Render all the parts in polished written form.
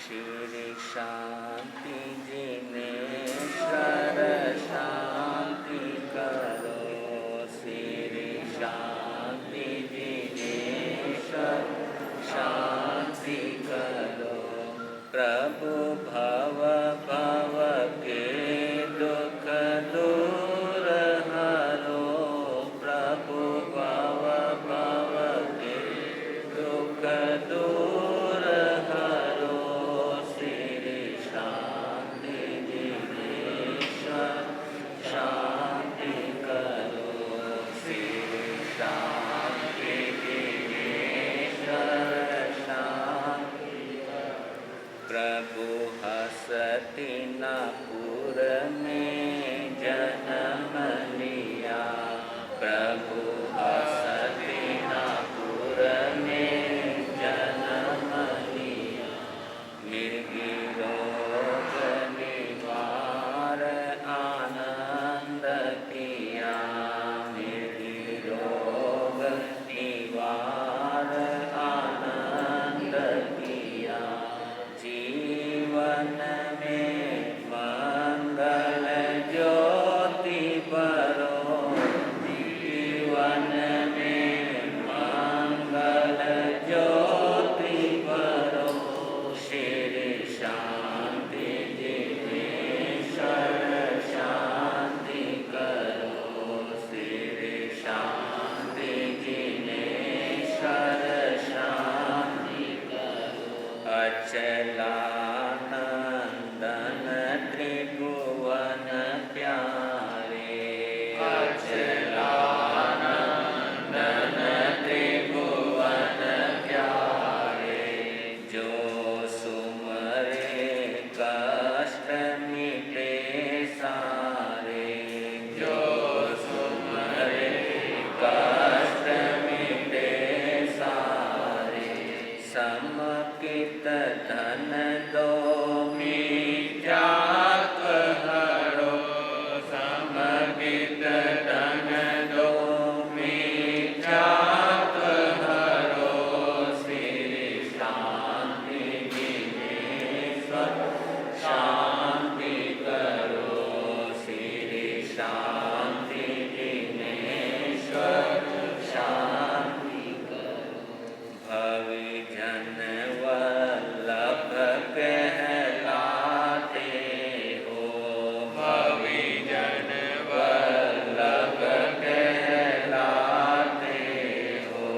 श्री शांति जिनेश्वर शांति करो। श्री शांति जिनेश्वर शांति करो। प्रभु भव भव के दुख दूर हरो। प्रभु भव भव के दुख दूर हरो। श्री शांति जिनेश्वर शांति करो। श्री शांति जिनेश्वर शांति करो। प्रभु हस्तिनापुर में जन्म लिया। प्रभु हस्तिनापुर में जन्म लिया। मृगी रोग निवार आनंद किया। मृगी रोग निवार आनंद किया। जीवन में मंगल ज्योति बरो। जीवन में मंगल ज्योति बरो। श्री शांति जिनेश्वर शांति करो। श्री शांति जिनेश्वर शांति करो। अचलानंदन त्रिभुवन प्यारे। अचलानंदन त्रिभुवन प्यारे। जो सुमरे कष्ट मिटे सारे। जो सुमरे कष्ट मिटे सारे। समकित धन दो मिथ्यात्व हरो। समकित धन दो मिथ्यात्व हरो। श्री शांति जिनेश्वर शांति करो। श्री शांति जिनेश्वर शांति करो। भविजन वल्लभ कहलाते हो। भविजन वल्लभ कहलाते हो।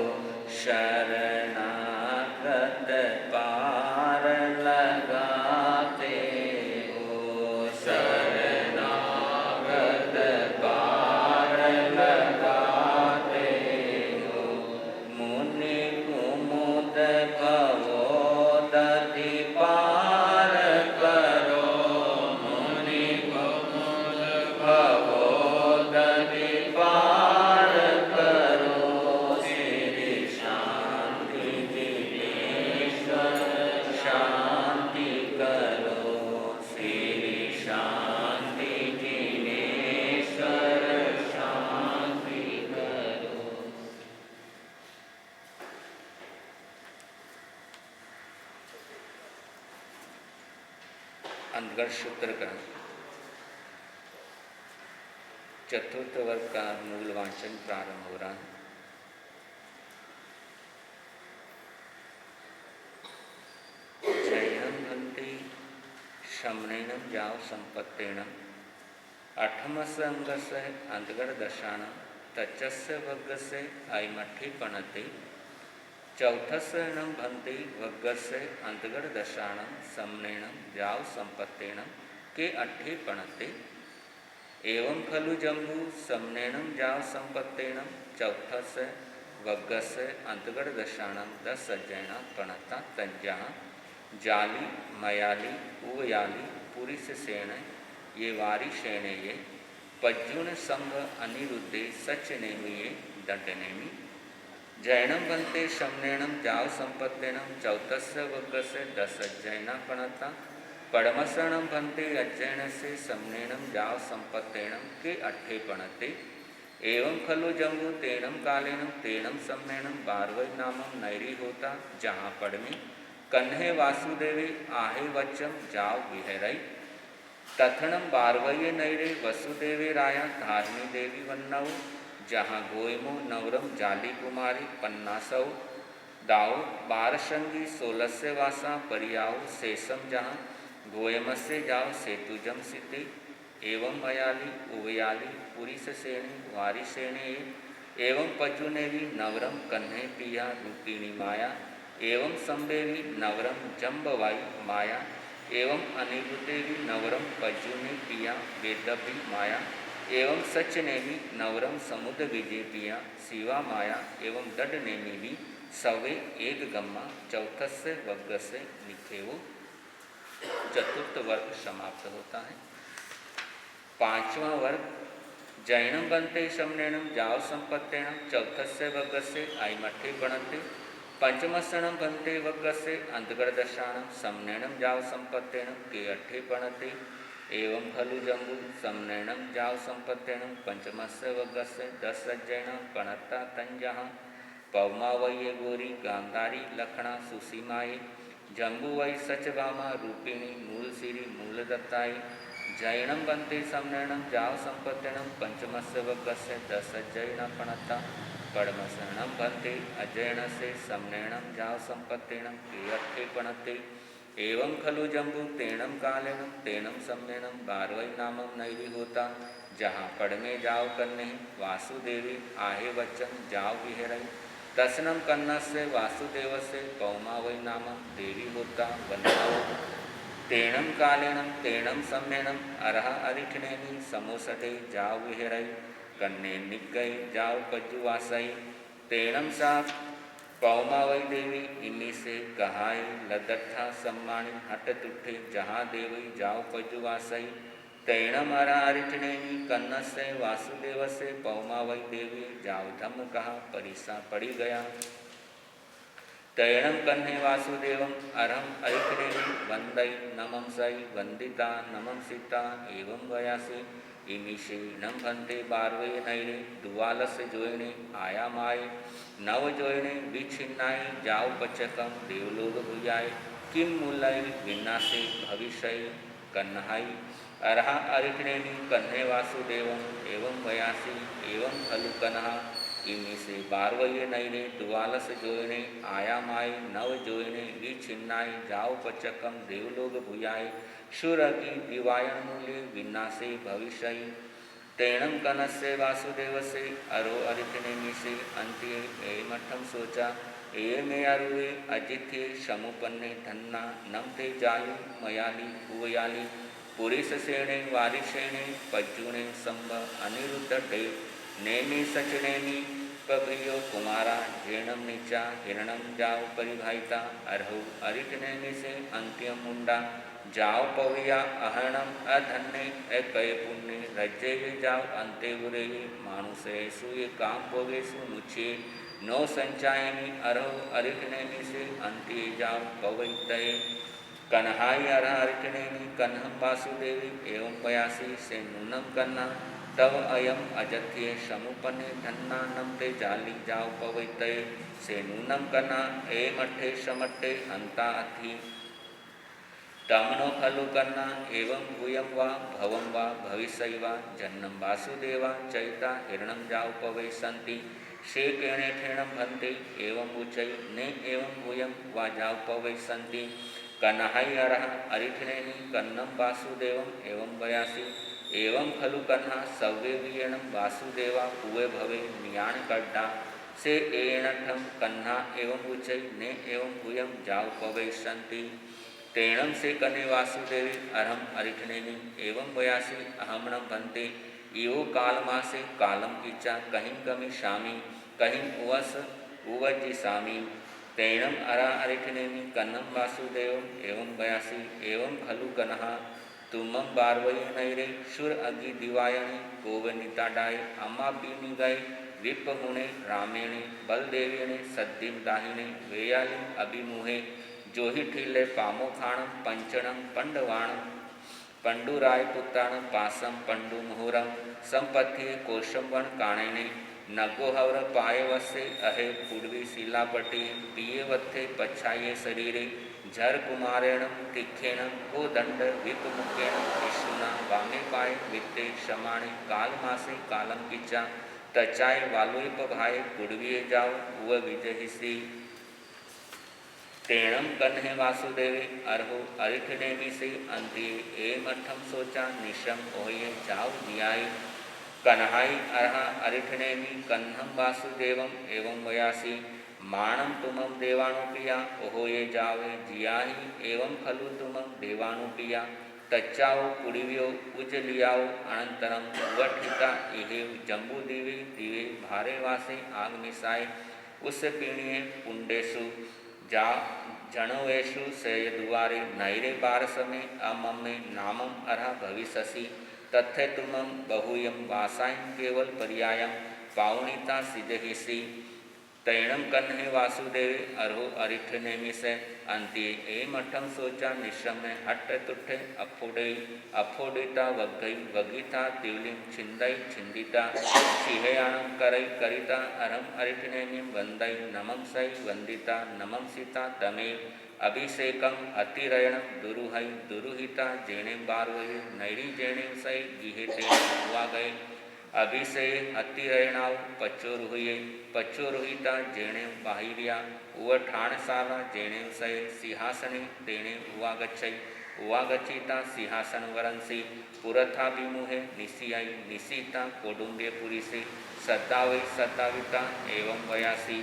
शरणागत पार लगाते हो। शरणागत पार लगाते हो। मुनि कुमुद भवोदधि पार करो। मुनि कुमुद भवोदधि पार करो। श्री शांति जिनेश्वर शांति करो। श्री शांति जिनेश्वर शांति करो। अंतर्गत सूत्र का चतुर्थ वर्ग का मूल वाचन प्रारंभ हो रहा है। जैनम भंति शमनेनम जाव संपत्तेनम अठमस्य अंगस्य अंतर्गत दशानम तच्चस्य वग्गस्य आयमठी पणति। चौथस्यणम भंति वग्गस्य अंतर्गत दशानम समनेनम जाव संपत्तेनम के अट्ठी पणति। एवं खलु जम्बू समनेनम जाव संपत्तेनम चौथस्य वग्गस्य अंतर्गत दशानम 10 सज्जैना पणता तंजा जाली मयाली उवयाली पुरी से सेन ये वारी शेने ये पज्जुन संग अनिरुद्धे सच नेमी ये दंड नेमी। जैनम बनते शमनेनम जाव संपत्तेनम चौतस्य वग्ग से 10 अज्जैना पणता पड़मसरणम बनते अज्जैन से समनेनम जाव संपत्तेनम के 8 पणते एवं खलु जम्बू तेनम कालेनम तेनम समनेनम बारवई नामम नैरी होता जहाँ पड़मी कन्हे वासुदेवी आहे वच्चम जाव विहरई तथनम बारवये नैरे वसुदेवे राया धार्मी देवी वन्नऊ जहाँ गोयमो नवरम जाली कुमारी पन्नासौ दाऊ बारसंगी 16 वासा परियाऊ शेषम जहाँ गोयमस्य जाओ सेतुजम सिद्धि एवं अयाली उवयाली पुरी सेने वारी सेने एवं पजुनेवी नवरम कन्हे पिया रूपिणी माया एवं संबेवी नवरम जम्बवाई माया एवं अनिरुदेवी नवरम पजुने पिया वेदभी माया एवं सच नेमी नवरम समुद्र विजय पिया शिवा माया एवं दड नेमी भी सवे एक गम्मा चौथस्य वर्ग से निखेवो चतुर्थ वर्ग समाप्त होता है। पांचवा वर्ग जैनम बनते शमनेनम जाव संपत्तेनम चौथस्य वर्ग से आईमठे बनते पंचमसणम बनते वर्ग से अंतगर्दशानम समनेनम जाव संपत्तेनम के 8 बनते एवं खलु जम्बू समनेनम जाव संपत्तेनम पंचमस्य वग्गस्य 10 अज्जैनम पणत्ता तंजहाँ पवमा वै गोरी गांधारी लखना सुसीमाई जम्बू वै सचभामा रूपिणी मूल सिरी मूल दत्ताई जैनम बनते समनेनम जाव संपत्तेनम पंचमस्य वग्गस्य 10 अज्जैनम पणत्ता पड़मसरणम बनते अज्जैन से समनेनम जाव संपत्तेनम के 8 पणते एवं खलु जम्बू तेणम कालेनम तेनम सम्मेनम बारवई नामम नैरी होता जहाँ पड़मे जाओ कन्ने वासुदेवी आहे वचन जाओ विहरई तसनम कन्ना से वासुदेव से पौमा वै नामम देवी होता वन्नाओ तेणम कालेनम तेणम सम्मेनम अरह अरिठनेमी समोसटे जाओ विहरई कन्ने निगई जाओ पज्जुवासई तेणम सा पौमा वै देवी इन्हीं से कहाई लदत्था सम्मानी हट तुठे जहाँ देवी जाओ पजुवासई तैणम अरिठनेमी कन्न से वासुदेव से पौमा वै देवी जाओ धम कहा परिसा पड़ी गया तैणम कन्हे वासुदेवम अरहम अरिठनेमी वंदई नमम सई वंदिता नमम सीता एवं गयासी इमिशे नम भंते बारवे नैरे दुआलस जोयने आया माए नव जोयने विच्छिन्नाय जाओ पचकम देवलोक भुजाय किम मूलय विनाशे भविष्य कन्हाई अरहा अरिठनेमी कन्हे वासुदेवम एवं वयासी एवं खलु कन्हा इमी से बारवये नैरे दुआलस जोयने आया माए नव जोयने विच्छिन्नाय जाओ पचकम देवलोक भुजाय शुरगी दिवायन मूल्य विनाशे भविष्य तेणम कनस्य वासुदेव से अरो अरिठनेमी से अंत्य ए मठम सोचा ए मे अरुवे अजिथे समुपन्ने धन्ना नमते जालि मयाली कुवयाली पुरीस सेणे वारिशेणे पज्जुणे संभ अनिरुद्ध डे नेमी सचनेमी पभियो कुमारा झेणम नीचा हिरणम जाओ परिभाइता अरहु अरिठनेमी से अंत्यम मुंडा जाओ पविया अहरणम अधन्य एकय पुण्य रज्जे जाओ अंते बुरे मानुषे सुये काम भोगेशु मुचे नो संचायनी अरहु अरिठनेमी से अंत्य जाओ पवितये कन्हाई अरह अरिठनेमी कन्हम वासुदेवी एवं पयासी से नूनम कन्ना तव अयम अजथ्ये समुपन्ने धन्ना नमते जाली जाओ पवितये से नूनम कन्ना ए मठे समट्टे अंता अथी तमनो खलु कन्ना एवं भूयम वा भवम वा भविष्य वा जन्नम वासुदेवा चैता हिरणम जाओ पवै सन्ति से केणे ठेणम भंते एवं उचै ने एवं भूयम वा जाओ पवै सन्ति कन्हाई अरह अरिठनेमी कन्नम वासुदेवम एवं वयासी एवं खलु कन्हा सव्ये वियणम वासुदेवा कुवे भवे नियाण कड्डा से एणठम कन्हा एवं उचै ने एवं भूयम जाओ पवै सन्ति तेणम से कन्हे वासुदेवी अरहम अरिठनेमी एवं वयासी अहमणम भंते इवो कालमासे कालम कीचा कहीं कमी शामी कहीं उवस उवज्जि सामी तेणम अरा अरिठनेमी कन्नम वासुदेव एवं वयासी एवं खलु कन्हा तुमम बारवई नैरे शुर अगी दिवायणी कोव निताडाय अम्मा पीनी गए विपहुणे रामेणे बलदेवीणे सद्दिम दाहिणे वेयालिम अभिमुहे जोहिठीले पामो खाणम पंचणम पंडवाणम पंडुराय पुत्राण पासम पंडु मुहुरम संपत्ति कोशंबण काणेने नगोहवर पाए वसे अहे पुडवी शिलापटी पिए वत्थे पछाये शरीरे झर कुमारेण तिखेण गोदंड विपमुखेण विष्णुना वामे पाए वित्ते क्षमाणे कालमासे कालम किचा तचाय वालोप भाई पुडवीए जाओ व विजहिसी तेणम कन्हे वासुदेवे अर्हो अरिठनेमी से अंतिये एम अठम सोचा निशम ओये जाओ जियाई कन्हाई अर्हा अरिठनेमी कन्हम वासुदेवम एवं वयासी माणम तुमम देवानुपिया ओहोये जावे जियाही एवं खलु तुमम देवानुपिया तच्चाओ पुड़िव्यो उजलियाओ अनंतरम वठिता इहे जम्बू दिवे दिवे भारे वासे आग मिसाए उस पीणिये पुंडेशु जा जणवेशु सेय दुआरे नैरे बारसमे अममे नामम अर्हा भविष्यसि तथे तुमम बहुयम वासायम केवल पर्यायम पावनीता सिजहिसी तैणम कन्हे वासुदेवे अर्हो अरिठनेमी से अंत्ये एम अठम सोचा निशम में हट तुठे अफोडिता वगई वगिता तिवलिम छिंदई छिंदिता सिहयाणम करई करिता अरम अरिठनेमी वंदई नमम सई वंदिता नमम सीता तमेव अभिषेकम अतिरयणम दुरुहई दुरुहिता जेणे बारवये नैरी जेणे सई गिहे तेणे हुआ गए अभिषेय अतिरयणाव पचोरुहिता जेणे बाहिरिया उव ठाणसाला जेणे सय सिंहासने तेणे उवागच्छिता सिंहासन वरंसी पुरथाभिमुहे निशियाई निशिता कौडुंब्यपुरी से सत्तावै सत्ताविता एवं वयासी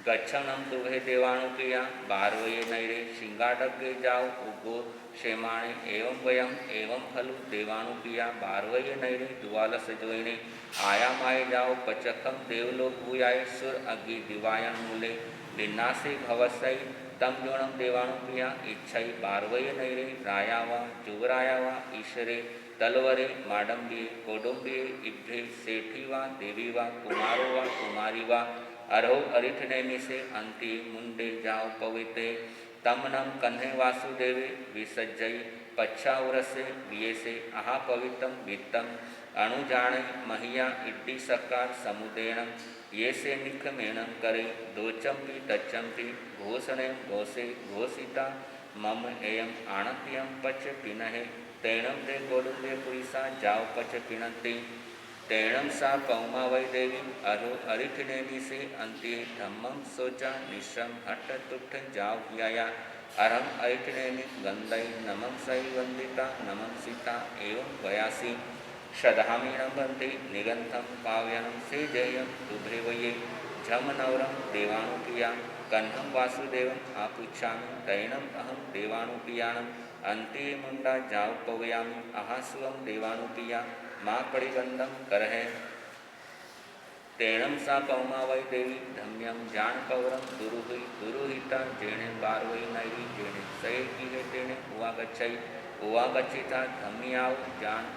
गच्छनम दुभे देवानुप्रिया बारवये नैरे सिंगाटके जाओ उगो क्षेमाणे एवं वयम एवं खलु देवानुप्रिया बारवये नैरे दुआलस जोइने आया माए जाओ पचखम देवलोक भूयाय सुर अग्नि दिवायन मूले लिन्नासे भवसई तम जोणम देवानुप्रिया इच्छई बारवये नैरे रायावा जुवरायावा ईश्वरे तलवरे माडंबी कौडुंबी इभ्ये सेठीवा देवीवा कुमारोवा कुमारीवा अर्हो अरिठनेमी से अंति मुंडे जाओ पविते तमनम कन्हे वासुदेवे विसज्जई पच्छाउरसे विये से आहा पवित्रम वित्तम अणुजाणे महिया इड्डी सकार समुदेणम ये से निखमेणम करे दोचंपी तच्चंपी घोषणे घोषे घोषिता मम एयम आणत्यम पच पिनहे तैणम ते कौडुंबे पुरीसा जाओ पच पिनती तैणम सा पौमा वै देवी अरो अरिठनेमी से अंत्ये धम्मम सोचा निशम हट तुठ जाओ कियाया अरम अरिठनेमी गंदई नमम सई वंदिता नमम सीता एवं वयासी शदामीणम बंदे निगंथम पाव्यनम से जयम तुभे वये झम नवरम देवानुप्रिया कन्हम वासुदेवम आपुच्छामि तैणम अहम देवानुप्रियाणम अंते मुंडा जाओ पवयामि आहास्वम देवानुप्रिया माँ पड़िबंधम करहे तेणम सा पौमा वै देवी धम्यम जान पवरम दुरुहिता जेणे बारवै नैरी जेणे सये कीहे तेणे उवागच्छिता धम्याव जान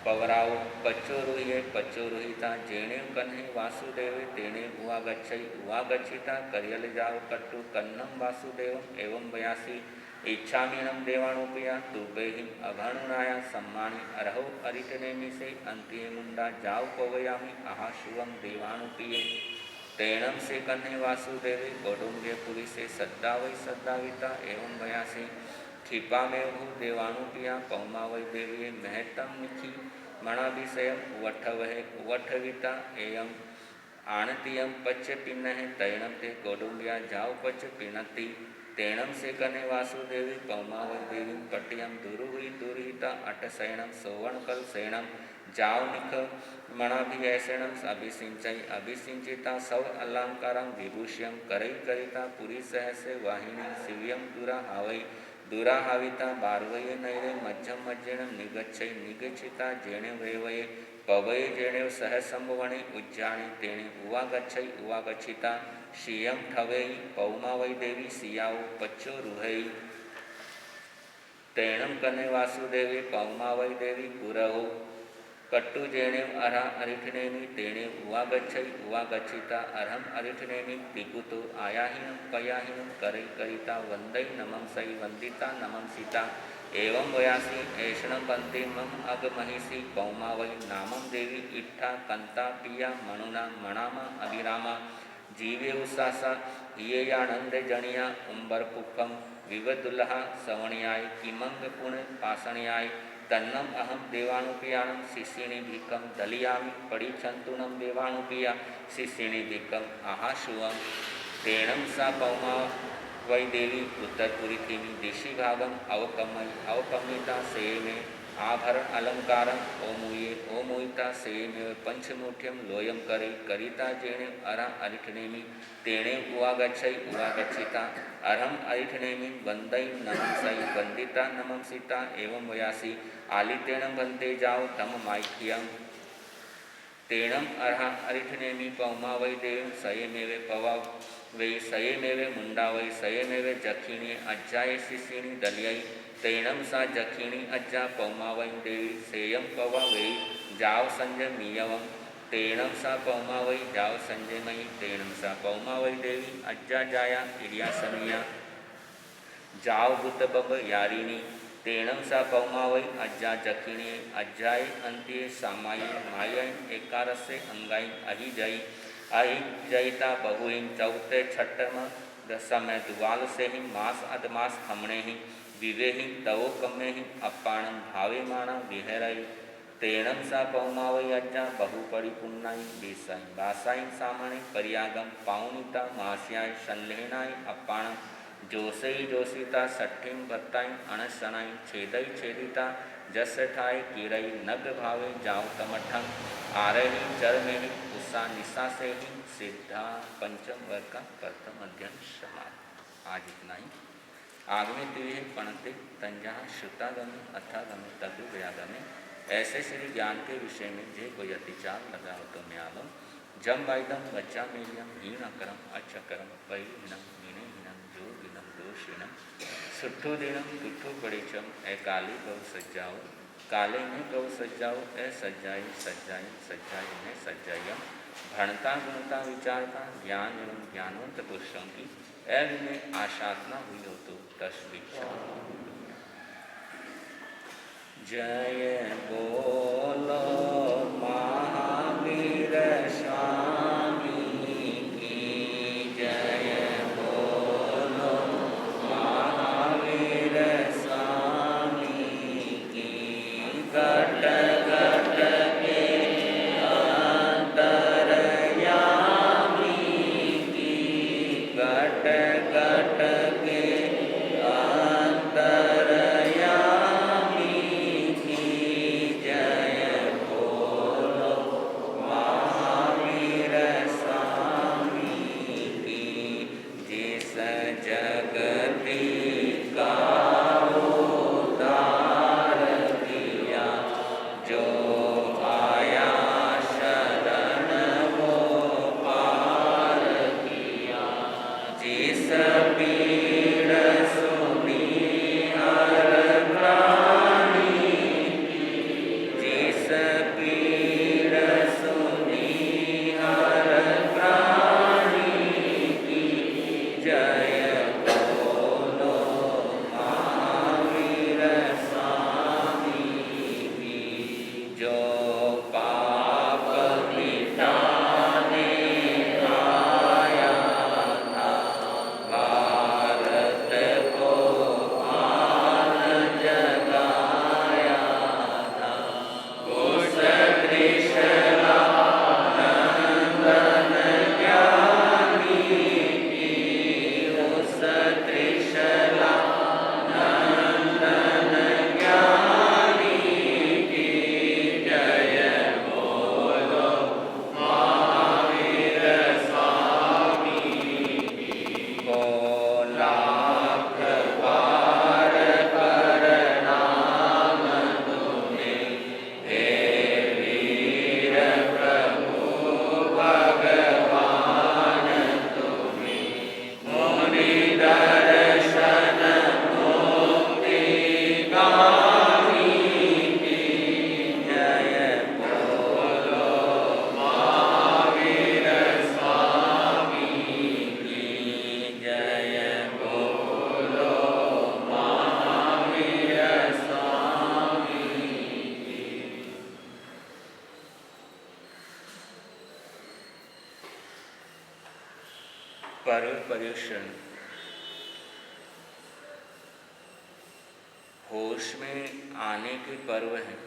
पवराव पच्चोरुहिता जेणे कन्हे वासुदेवे तेणे उवागच्छिता करियल जाव कट्टु कन्नम वासुदेवम एवं वयासी इच्छामीणम देवानुप्रिया तुर्भेहि अभानुनाया सम्मानि अर्हो अरिठनेमी से अंत्ये मुंडा जाओ पवयामि आहाशुवम देवानुप्रिये तैणम से कन्हे वासुदेवे कौडुंब्यपुरी से सद्दा वै सद्दाविता एवं वयासी क्षिपा में भू देवानुप्रिया पौमा वै देवी महत्तम निखी मणाभिषयम वठविता एयम आणतियम पच पिन्नहे तैणम ते कौडुंब्या जाओ पच पिनति तेणम से कने वासुदेवी पौमा वै देवी पट्टियम दुरुहिता अटशयनम सौवर्णकल शयनम जाओ निख मणाभियशयनम अभिसिंचिता सव अलंकारम विभूष्यम करई करिता पुरी सहसे वाहिनी शिव्यम दुराहाविता बारवये नैरे मध्यम मज्जेण निगच्छिता जेणे वयवये पवये जेणे सहसंभवणे उज्जाणे तेणे उवागच्छिता शियम ठवेई पौमा वै देवी सियाओ पच्चो रुहई तैणम कने वासुदेवी पौमा वै देवी पुरहो कट्टु जेणे अरा अरिठनेमि तेणे उवागच्छै उवागच्छिता अर्हम अरिठनेमि पिकुतो आयाहीनं कयाहीनं करै करिता वंदै नमं सै वंदिता नमं सीता एवं वयासी ऐषणं पंते मम अग महिषी पौमा वै नामं देवी इट्ठा कंता पिया मणुना मणामा अभिरामा जीवे उसासा हियेयानंद जणिया उम्बर पुखम विवदुल्हा सवणियाय किमंग पुण पासणियाय तन्नम अहम देवानुपियाणम शिष्यिणी भीकम दलियामि पड़ीछंतुनम देवानुपिया शिष्यिणी भीकम आहाशुवम तेणम सा पौमा वै देवी उत्तरपुरी थीमी दिशि भागम अवकमिता से में आभरण अलंकारम ओमुयिता से में पंचमुठ्यम लोयम करे करिता जेणे अरा अरिठनेमि तेणे उवागच्छै उवागच्छिता अर्हम अरिठनेमि वंदै नमं सै वंदिता नमं सीता एवं वयासी आलितेण वंदे जाओ तम माइक्यम तेणम अर्हा अरिठनेमि पौमा वै देवी सयमेवे पवा वै सयमेवे मुंडा वै सयमेवे जखिणी अज्जाय शिष्यिणी दलियाई तेणम सा जखिणी अज्जा पौमा वै देवी सेयम पवा वै जाव संजय मियवम तेणम सा पौमा वै जाव संजय मयी तेणम सा पौमा वै देवी अज्जा जाया इरिया समिया जाव बुत बब यारिणी तेणम सा पौमा वै अज्जा जखिणी अज्जाय अंत्ये सामाई माय एकारसे अंगाई अहिजई अहिजयिता बहुइन चौथे छठम दशम दुवाल से ही मास अधमास हमणे ही विवेहि तवो कमे ही अपाणम भावे माणा विहरई तेणम सा पौमा वै अज्जा बहु पड़ी पुन्नाई बेसाई बासाई सामणे परियागम पाउनिता मास्याय संलेहनाई अपाणम जोसई जोसिता सठ्ठीम बत्ताई अणसनाई छेदई छेदिता जस ठाए कीड़ई नग भावे जाओ तमठंग आरही चरमेहि उषा निशा से ही सिद्धा पंचम वर्ग का प्रथम अध्ययन समाप्त। आज इतना ही। आगमे दिव्य पणते तंजा श्रुतागमे अथागमे तदु व्यागमे ऐसे श्री ज्ञान के विषय में जे कोई अतिचार लगा हो तो न्यालम जम वाइदम बच्चा मेलियम हीन अकरम अचकरम परिहीनम हीनहीनम जोगिनम दोषिणम सुट्ठू दिनम तुट्ठू पड़ीचम ए काली गौ सज्जाओ काले में गौ सज्जाओ ए सज्जाई सज्जाई सज्जाई में सज्जायम भणता गुणता विचारता ज्ञान एवं ज्ञानवंत पुरुषों की ऐब में आशातना हुई हो तो तस्वीर जय बोलो महावीर स्वामी की जय बोलो महावीर स्वामी की घट घट के अंतरयामी की घट घट के पर्व पर्युषण होश में आने के पर्व हैं।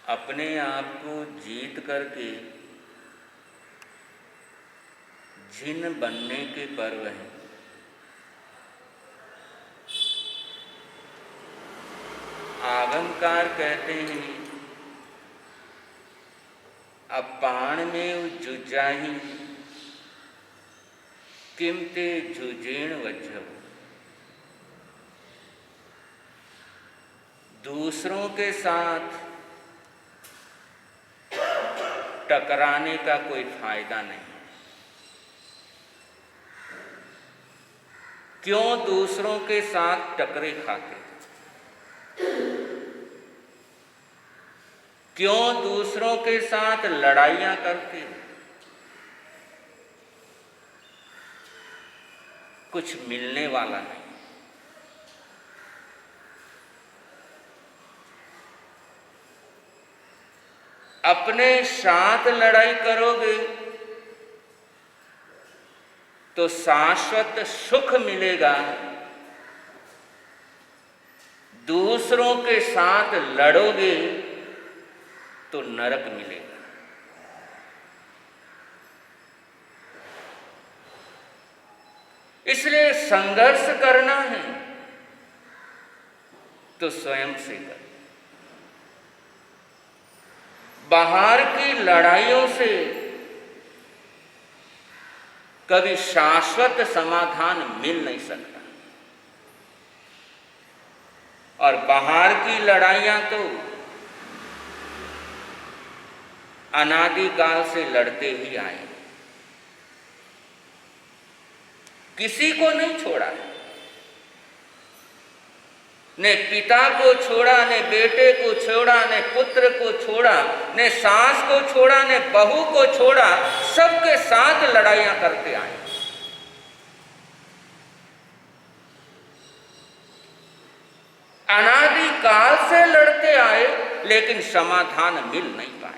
अपने आप को जीत करके जिन बनने के पर्व हैं। आगमकार कहते हैं अपाण में जुजाही किमते जुजेण वज्रव। दूसरों के साथ टकराने का कोई फायदा नहीं। क्यों दूसरों के साथ टकरे खाते? क्यों दूसरों के साथ लड़ाइयां करते? कुछ मिलने वाला नहीं। अपने साथ लड़ाई करोगे तो शाश्वत सुख मिलेगा। दूसरों के साथ लड़ोगे तो नरक मिलेगा। इसलिए संघर्ष करना है तो स्वयं से कर। बाहर की लड़ाइयों से कभी शाश्वत समाधान मिल नहीं सकता। और बाहर की लड़ाइयां तो अनादिकाल से लड़ते ही आए। किसी को नहीं छोड़ा, ने पिता को छोड़ा, ने बेटे को छोड़ा, ने पुत्र को छोड़ा, ने सास को छोड़ा, ने बहू को छोड़ा, सबके साथ लड़ाइयां करते आए। अनादिकाल से लड़ते आए लेकिन समाधान मिल नहीं पाए।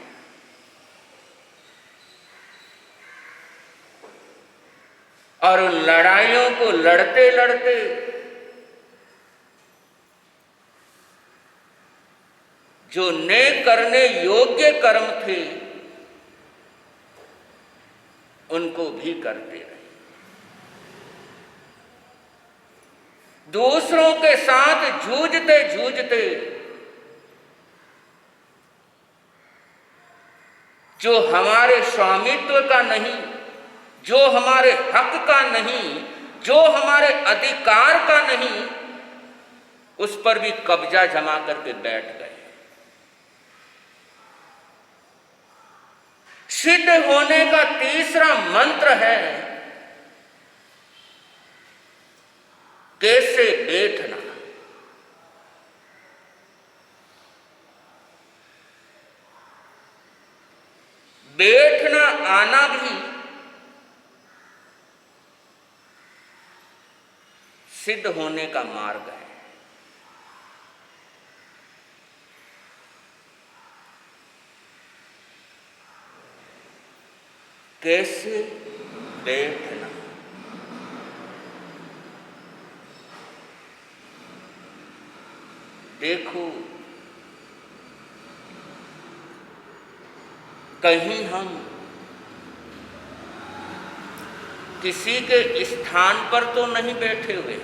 और उन लड़ाइयों को लड़ते लड़ते जो नेक करने योग्य कर्म थे उनको भी करते रहे। दूसरों के साथ जूझते जूझते जो हमारे स्वामित्व का नहीं, जो हमारे हक का नहीं, जो हमारे अधिकार का नहीं, उस पर भी कब्जा जमा करके बैठ गए। सिद्ध होने का तीसरा मंत्र है कैसे बैठना। बैठना आना भी सिद्ध होने का मार्ग है। कैसे बैठना। देखो, कहीं हम किसी के स्थान पर तो नहीं बैठे हुए।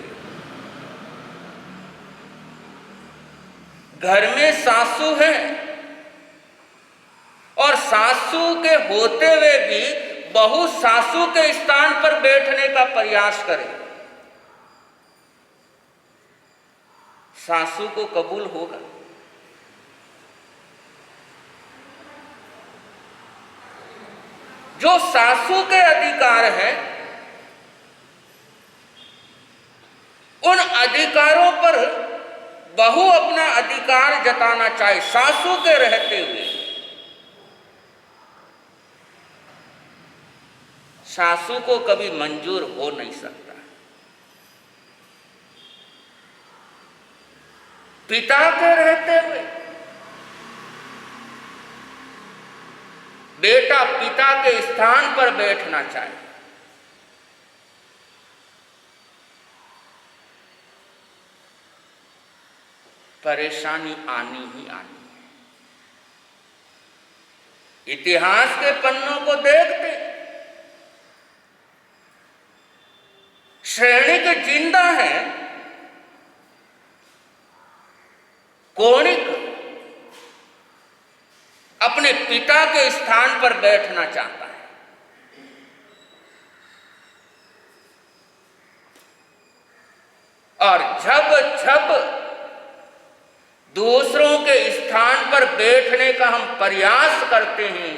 घर में सासू है और सासू के होते हुए भी बहू सासू के स्थान पर बैठने का प्रयास करे। सासू को कबूल होगा? जो सासू के अधिकार है उन अधिकारों पर बहू अपना अधिकार जताना चाहे सासू के रहते हुए। सासू को कभी मंजूर हो नहीं सकता। पिता के रहते हुए बेटा पिता के स्थान पर बैठना चाहिए। परेशानी आनी ही आनी है। इतिहास के पन्नों को देखते, श्रेणिक जिंदा है, कौणिक अपने पिता के स्थान पर बैठना चाहता है। और जब जब दूसरों के स्थान पर बैठने का हम प्रयास करते हैं,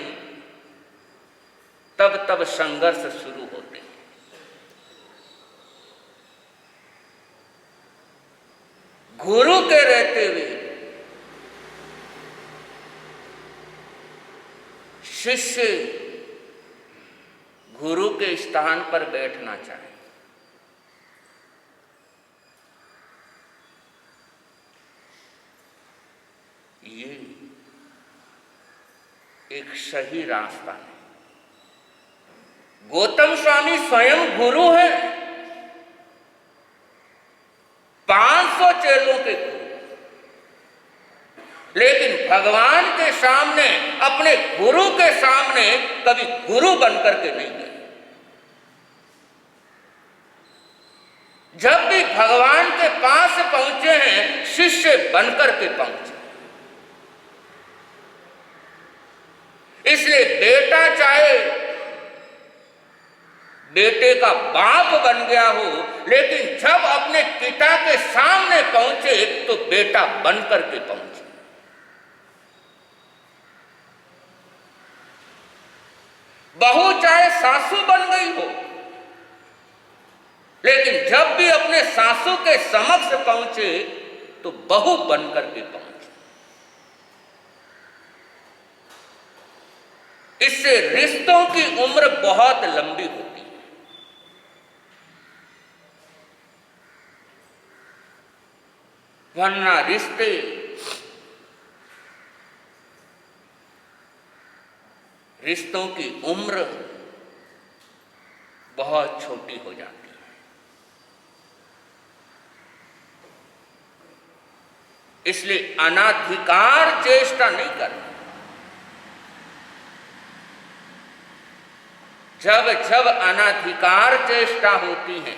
तब तब संघर्ष शुरू होते हैं। गुरु के रहते हुए शिष्य गुरु के स्थान पर बैठना चाहे। ये एक सही रास्ता है। गौतम स्वामी स्वयं गुरु है, 500 चेलों के गुरु, लेकिन भगवान के सामने, अपने गुरु के सामने कभी गुरु बनकर के नहीं गए। जब भी भगवान के पास पहुंचे हैं, शिष्य बनकर के पहुंचे। इसलिए बेटा चाहे बेटे का बाप बन गया हो, लेकिन जब अपने पिता के सामने पहुंचे तो बेटा बनकर के पहुंचे। बहू चाहे सासू बन गई हो, लेकिन जब भी अपने सासू के समक्ष पहुंचे तो बहू बनकर के पहुंचे। इससे रिश्तों की उम्र बहुत लंबी होती है। वरना रिश्तों की उम्र बहुत छोटी हो जाती है। इसलिए अनाधिकार चेष्टा नहीं करना। जब जब अनाधिकार चेष्टा होती है,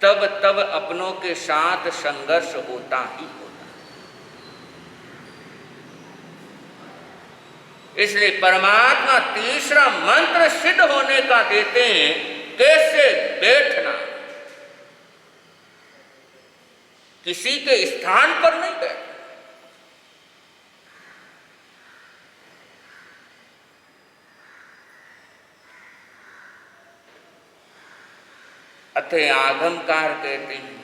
तब तब अपनों के साथ संघर्ष होता ही होता है। इसलिए परमात्मा तीसरा मंत्र सिद्ध होने का देते हैं, कैसे बैठना। किसी के स्थान पर नहीं बैठना। अतः आगमकार कहते हैं,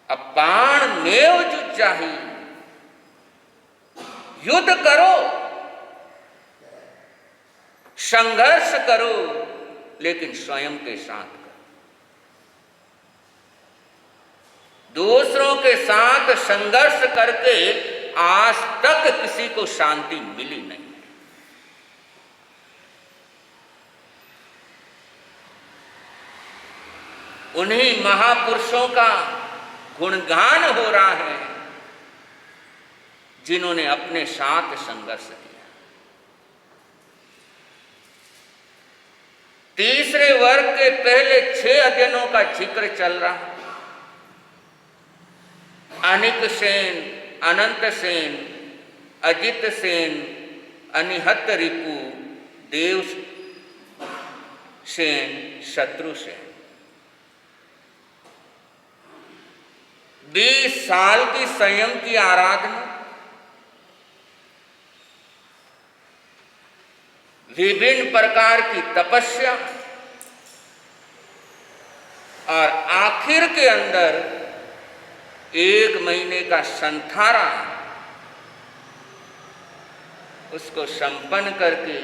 अपाण नेव जुच्चाही, युद्ध करो, संघर्ष करो, लेकिन स्वयं के साथ करो। दूसरों के साथ संघर्ष करके आज तक किसी को शांति मिली नहीं। उन्हीं महापुरुषों का गुणगान हो रहा है जिन्होंने अपने साथ संघर्ष किया। तीसरे वर्ग के पहले 6 अध्ययनों का जिक्र चल रहा है। अनिक सेन, अनंत सेन, अजित सेन, अनिहत रिपु, देव सेन, शत्रु सेन। 20 साल की संयम की आराधना, विभिन्न प्रकार की तपस्या, और आखिर के अंदर 1 महीने का संथारा, उसको संपन्न करके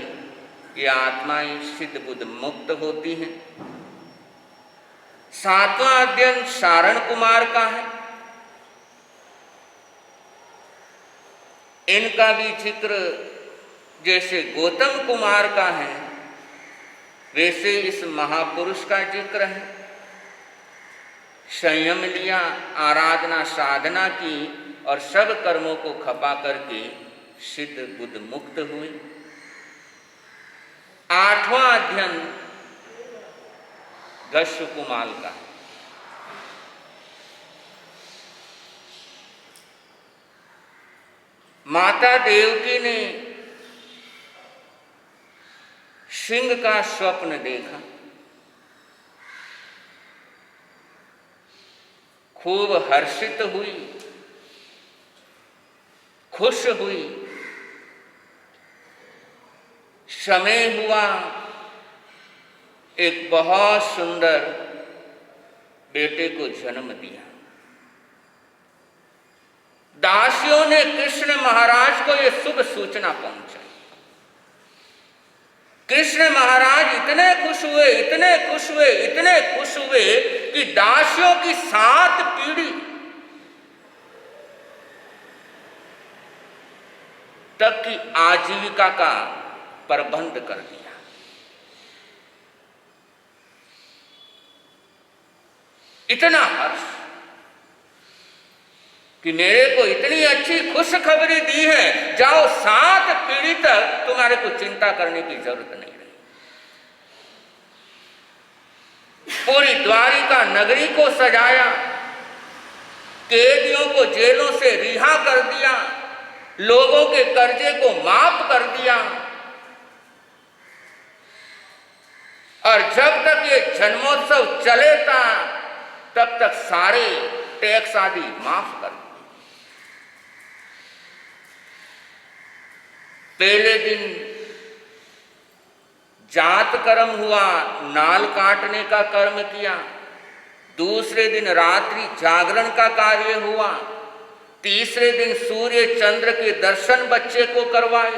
ये आत्माएं सिद्ध बुद्ध मुक्त होती हैं। 7वां अध्ययन सारण कुमार का है। इनका भी जिक्र जैसे गौतम कुमार का है, वैसे इस महापुरुष का जिक्र है। संयम लिया, आराधना साधना की और सब कर्मों को खपा करके सिद्ध बुद्ध मुक्त हुए। 8वां अध्ययन दशकुमाल का। माता देवकी ने सिंह का स्वप्न देखा, खूब हर्षित हुई, खुश हुई। समय हुआ, एक बहुत सुंदर बेटे को जन्म दिया। दासियों ने कृष्ण महाराज को यह शुभ सूचना पहुंचाई। कृष्ण महाराज इतने खुश हुए, इतने खुश हुए, इतने खुश हुए कि दासियों की 7 पीढ़ी तक की आजीविका का प्रबंध कर दिया। इतना हर्ष कि मेरे को इतनी अच्छी खुशखबरी दी है, जाओ 7 पीढ़ी तक तुम्हारे को चिंता करने की जरूरत नहीं रही। पूरी द्वारिका नगरी को सजाया, कैदियों को जेलों से रिहा कर दिया, लोगों के कर्जे को माफ कर दिया। और जब तक ये जन्मोत्सव चले था तब तक सारे टैक्स आदि माफ कर दिए। पहले दिन जात कर्म हुआ, नाल काटने का कर्म किया। दूसरे दिन रात्रि जागरण का कार्य हुआ। तीसरे दिन सूर्य चंद्र के दर्शन बच्चे को करवाए।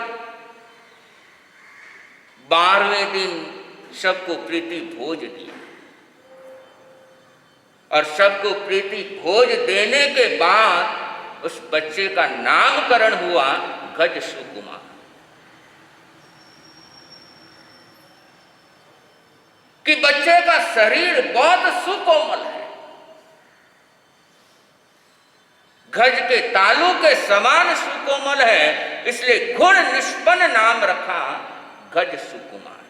12वें दिन सबको प्रीति भोज दिया और सबको प्रीति भोज देने के बाद उस बच्चे का नामकरण हुआ गज सुकुमार। कि बच्चे का शरीर बहुत सुकोमल है, गज के तालू के समान सुकोमल है, इसलिए गुण निष्पन्न नाम रखा गज सुकुमार।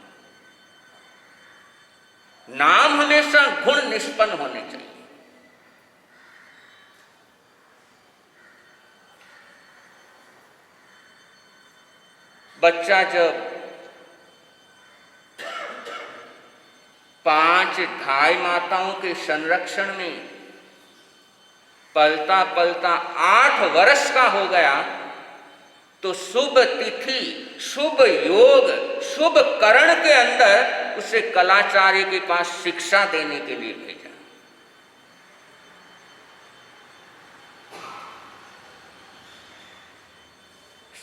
नाम हमेशा गुण निष्पन्न होने चाहिए। बच्चा जब 5 धाई माताओं के संरक्षण में पलता पलता 8 वर्ष का हो गया तो शुभ तिथि, शुभ योग, शुभ करण के अंदर उसे कलाचार्य के पास शिक्षा देने के लिए भेजा।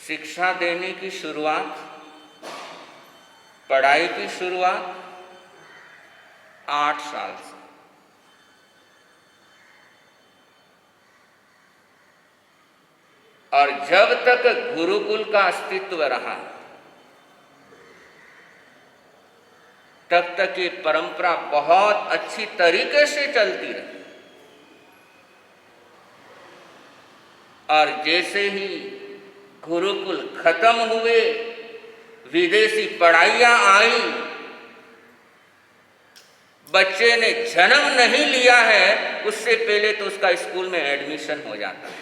शिक्षा देने की शुरुआत, पढ़ाई की शुरुआत 8 साल से। और जब तक गुरुकुल का अस्तित्व रहा तब तक ये परंपरा बहुत अच्छी तरीके से चलती रही। और जैसे ही गुरुकुल खत्म हुए, विदेशी पढ़ाइयां आई, बच्चे ने जन्म नहीं लिया है उससे पहले तो उसका स्कूल में एडमिशन हो जाता है।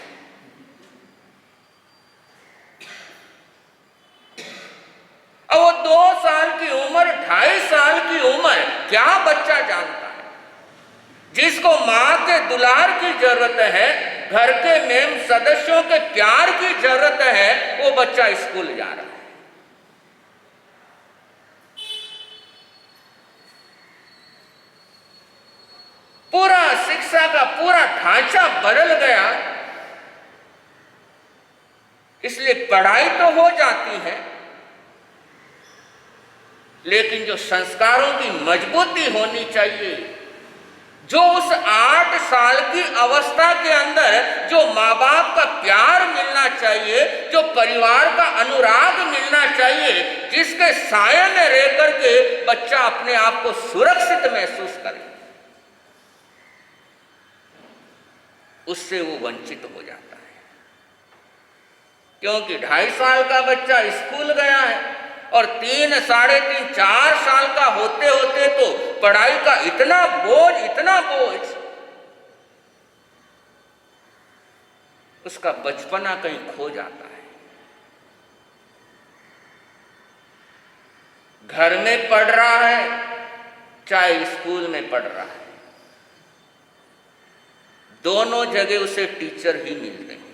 अब वो 2 साल की उम्र, 2.5 साल की उम्र, क्या बच्चा जानता है? जिसको माँ के दुलार की जरूरत है, घर के मेम सदस्यों के प्यार की जरूरत है, वो बच्चा स्कूल जा रहा है। पूरा शिक्षा का पूरा ढांचा बदल गया। इसलिए पढ़ाई तो हो जाती है, लेकिन जो संस्कारों की मजबूती होनी चाहिए, जो उस 8 साल की अवस्था के अंदर जो माँ बाप का प्यार मिलना चाहिए, जो परिवार का अनुराग मिलना चाहिए, जिसके साये में रह करके बच्चा अपने आप को सुरक्षित महसूस करे, उससे वो वंचित हो जाता है। क्योंकि 2.5 साल का बच्चा स्कूल गया है और 3, 3.5, 4 साल का होते होते तो पढ़ाई का इतना बोझ, उसका बचपना कहीं खो जाता है। घर में पढ़ रहा है चाहे स्कूल में पढ़ रहा है, दोनों जगह उसे टीचर ही मिलते हैं।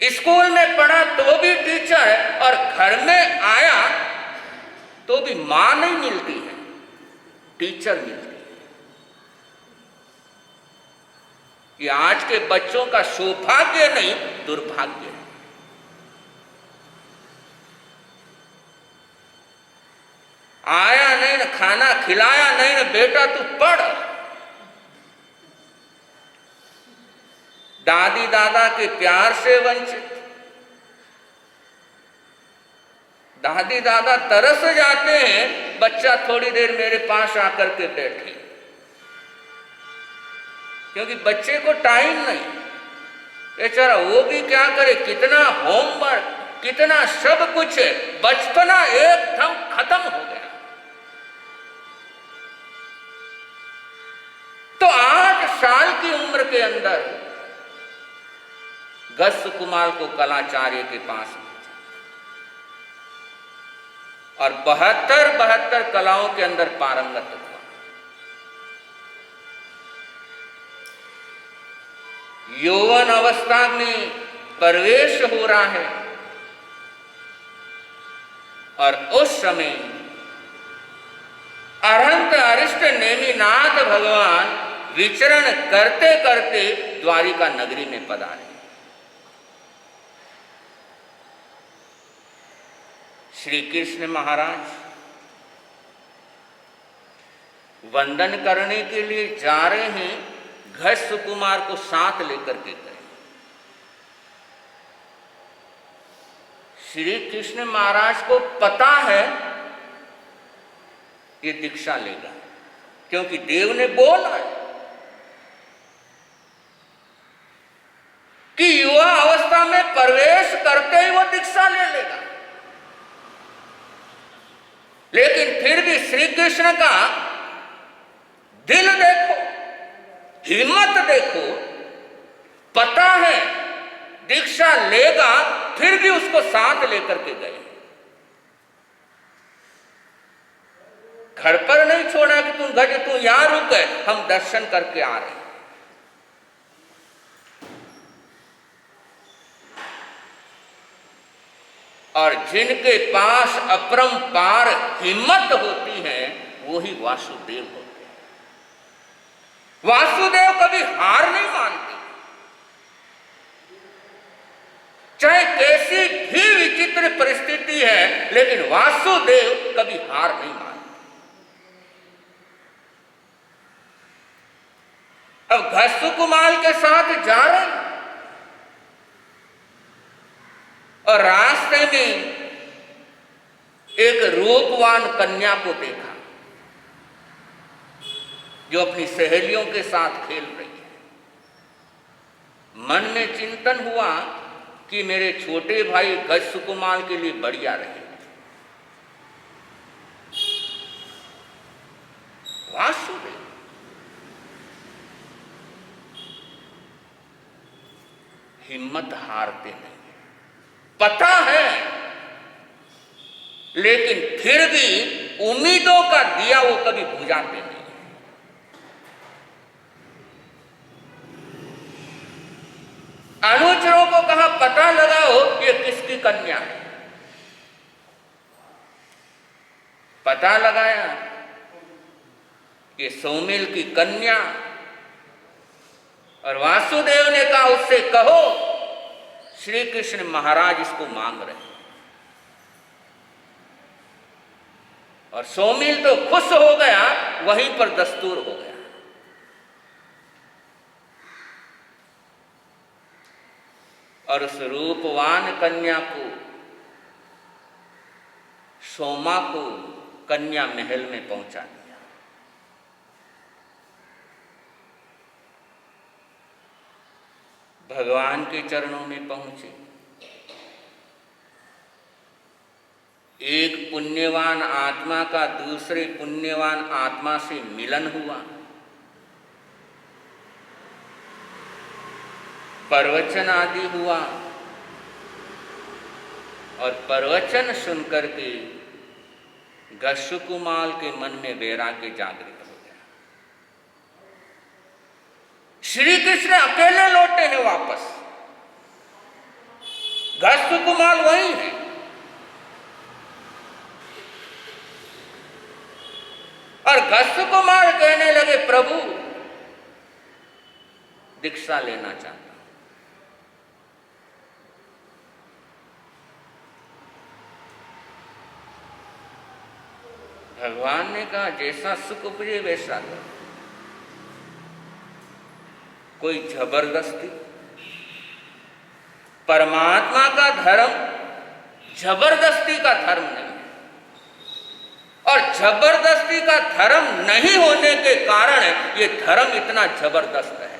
स्कूल में पढ़ा तो भी टीचर है और घर में आया तो भी मां नहीं मिलती है, टीचर मिलती है। ये आज के बच्चों का सौभाग्य नहीं, दुर्भाग्य है। आया नहीं न खाना खिलाया नहीं न बेटा तू पढ़, दादी दादा के प्यार से वंचित। दादी दादा तरस जाते हैं, बच्चा थोड़ी देर मेरे पास आकर के बैठे, क्योंकि बच्चे को टाइम नहीं। बेचारा वो भी क्या करे, कितना होमवर्क, कितना सब कुछ है, बचपना एकदम खत्म हो गया। तो 8 साल की उम्र के अंदर गस्स कुमार को कलाचार्य के पास भेजा और 72 कलाओं के अंदर पारंगत हुआ। यौवन अवस्था में प्रवेश हो रहा है और उस समय अरहंत अरिष्ट नेमिनाथ भगवान विचरण करते करते द्वारिका नगरी में पधारे। श्री कृष्ण महाराज वंदन करने के लिए जा रहे हैं, गस्स कुमार को साथ लेकर के गए। श्री कृष्ण महाराज को पता है ये दीक्षा लेगा, क्योंकि देव ने बोला है कि युवा अवस्था में प्रवेश करते ही वो दीक्षा ले लेगा। लेकिन फिर भी श्री कृष्ण का दिल देखो, हिम्मत देखो, पता है दीक्षा लेगा, फिर भी उसको साथ लेकर के गए। घर पर नहीं छोड़ा कि तू यहां रुक गए, हम दर्शन करके आ रहे हैं। और जिनके पास अपरंपार हिम्मत होती है वो ही वासुदेव होते हैं। वासुदेव कभी हार नहीं मानते, चाहे कैसी भी विचित्र परिस्थिति है, लेकिन वासुदेव कभी हार नहीं मानते। अब गस्स कुमार के साथ जा रहे हैं और रास्ते में एक रूपवान कन्या को देखा जो अपनी सहेलियों के साथ खेल रही है। मन में चिंतन हुआ कि मेरे छोटे भाई गस्स कुमार के लिए बढ़िया रहे। वासुदेव हिम्मत हारते नहीं, पता है, लेकिन फिर भी उम्मीदों का दिया वो कभी बुझाते नहीं। अनुचरों को कहा पता लगाओ ये किसकी कन्या है। पता लगाया ये सौमिल की कन्या, और वासुदेव ने कहा उससे कहो श्री कृष्ण महाराज इसको मांग रहे हैं। और 100 मील तो खुश हो गया, वहीं पर दस्तूर हो गया। और उस रूपवान कन्या को, सोमा को कन्या महल में पहुंचा दिया। भगवान के चरणों में पहुंचे। एक पुण्यवान आत्मा का दूसरे पुण्यवान आत्मा से मिलन हुआ। प्रवचन आदि हुआ और प्रवचन सुनकर के घसुकुमाल के मन में वैराग्य जागृत हो गया। श्री कृष्ण अकेले लौटे हैं वापस, घसुकुमाल वही है। और घसुकुमाल कहने लगे, प्रभु दीक्षा लेना चाहता हूं। भगवान ने कहा, जैसा सुख उपजे वैसा कर। कोई जबरदस्ती, परमात्मा का धर्म जबरदस्ती का धर्म नहीं है। और जबरदस्ती का धर्म नहीं होने के कारण ये धर्म इतना जबरदस्त है।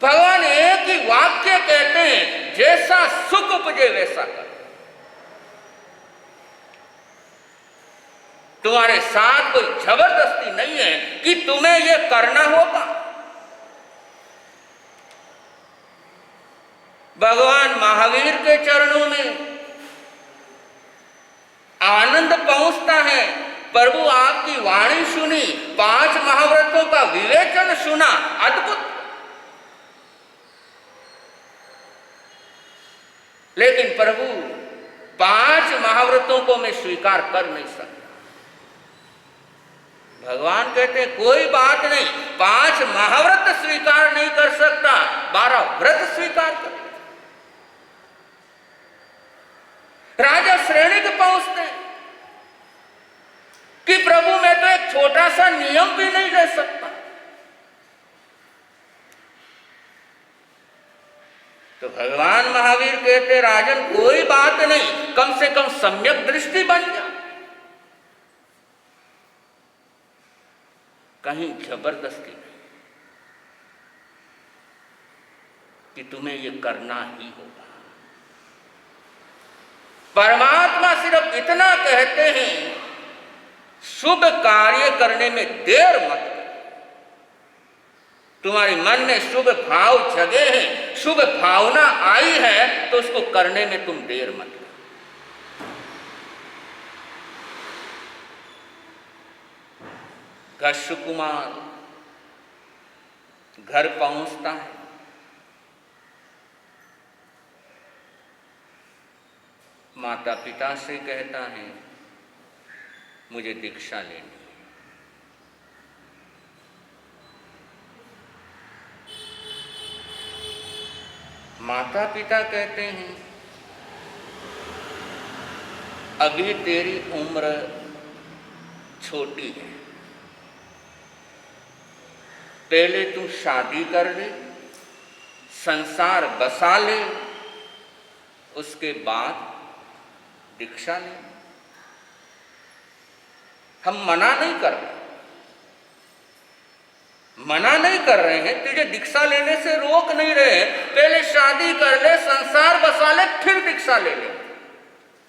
भगवान एक ही वाक्य कहते हैं, जैसा सुख उपजे वैसा कर। तुम्हारे साथ कोई जबरदस्ती नहीं है कि तुम्हें यह करना होगा। भगवान महावीर के चरणों में आनंद पहुंचता है। प्रभु आपकी वाणी सुनी, 5 महाव्रतों का विवेचन सुना, अद्भुत। लेकिन प्रभु 5 महाव्रतों को मैं स्वीकार कर नहीं सकता। भगवान कहते हैं, कोई बात नहीं, 5 महाव्रत स्वीकार नहीं कर सकता, 12 व्रत स्वीकार कर। राजा श्रेणिक पहुंचते कि प्रभु मैं तो एक छोटा सा नियम भी नहीं ले सकता। तो भगवान महावीर कहते, राजन कोई बात नहीं, कम से कम सम्यक दृष्टि बन जा। कहीं जबरदस्ती नहीं कि तुम्हें ये करना ही होगा। परमात्मा सिर्फ इतना कहते हैं, शुभ कार्य करने में देर मत करो। तुम्हारे मन में शुभ भाव जगे हैं, शुभ भावना आई है, तो उसको करने में तुम देर मत करो। घसुकुमार घर पहुंचता है। माता पिता से कहता है, मुझे दीक्षा लेनी है। माता पिता कहते हैं, अभी तेरी उम्र छोटी है, पहले तू शादी कर ले, संसार बसा ले, उसके बाद दीक्षा ले। हम मना नहीं कर रहे, मना नहीं कर रहे हैं, तुझे दीक्षा लेने से रोक नहीं रहे। पहले शादी कर ले, संसार बसा ले, फिर दीक्षा ले ले।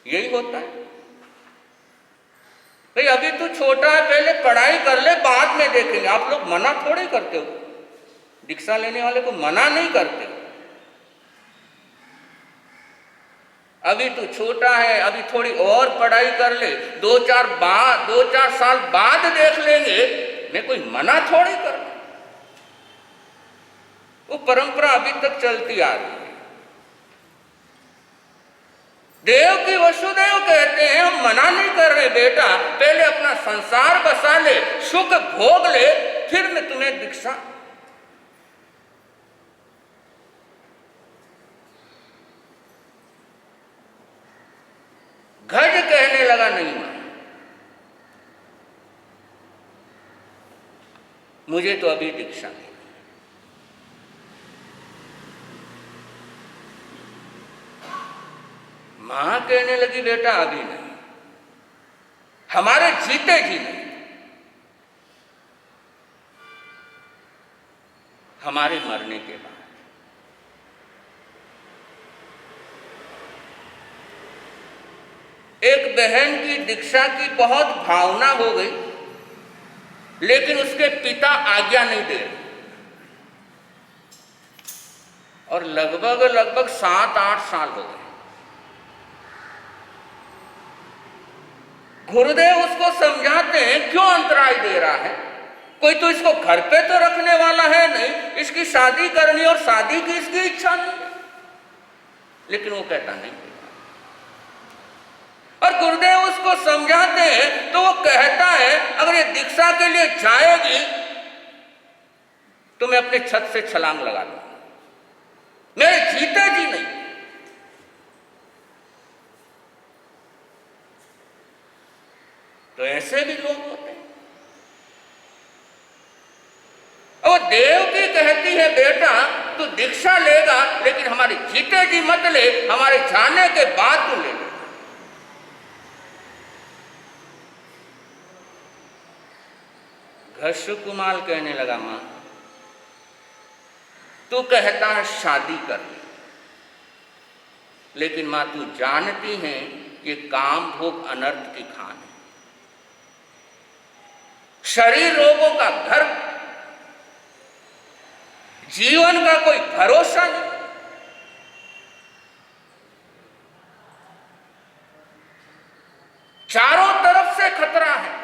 यही होता है भाई, अभी तू छोटा है, पहले पढ़ाई कर ले, बाद में देखेंगे। आप लोग मना थोड़े करते हो, दीक्षा लेने वाले को मना नहीं करते। अभी तू छोटा है, अभी थोड़ी और पढ़ाई कर ले, 2-4 साल बाद देख लेंगे। मैं कोई मना थोड़ी कर रहा। वो परंपरा अभी तक चलती आ रही है। देव की वसुदेव कहते हैं, हम मना नहीं कर रहे बेटा, पहले अपना संसार बसा ले, सुख भोग ले, फिर मैं तुम्हें दीक्षा। लगा, नहीं मां, मुझे तो अभी दीक्षा नहीं। मां कहने लगी बेटा अभी नहीं, हमारे जीते जी नहीं, हमारे मरने के बाद। एक बहन की दीक्षा की बहुत भावना हो गई, लेकिन उसके पिता आज्ञा नहीं दे रहे, और लगभग 7-8 साल हो गए। गुरुदेव उसको समझाते हैं क्यों अंतराय दे रहा है, कोई तो इसको घर पे तो रखने वाला है नहीं, इसकी शादी करनी और शादी की इसकी इच्छा नहीं है, लेकिन वो कहता नहीं। और गुरुदेव उसको समझाते हैं तो वो कहता है अगर ये दीक्षा के लिए जाएगी तो मैं अपने छत से छलांग लगा लूंगा, मेरे जीते जी नहीं। तो ऐसे भी लोग होते हैं। और देव की कहती है बेटा तू दीक्षा लेगा, लेकिन हमारे जीते जी मत ले, हमारे जाने के बाद तू ले ले। घशुकुमाल कहने लगा मां तू कहता है शादी कर, लेकिन मां तू जानती है कि काम भोग अनर्थ की खान है, शरीर रोगों का घर, जीवन का कोई भरोसा नहीं। चारों तरफ से खतरा है।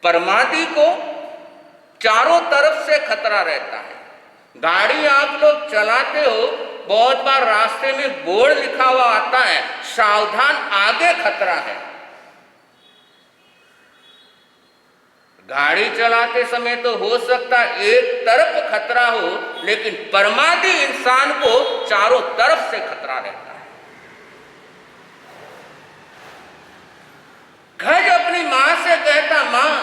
परमादि को चारों तरफ से खतरा रहता है। गाड़ी आप लोग चलाते हो, बहुत बार रास्ते में बोर्ड लिखा हुआ आता है सावधान आगे खतरा है। गाड़ी चलाते समय तो हो सकता है एक तरफ खतरा हो, लेकिन परमादि इंसान को चारों तरफ से खतरा रहता है। गज अपनी मां से कहता मां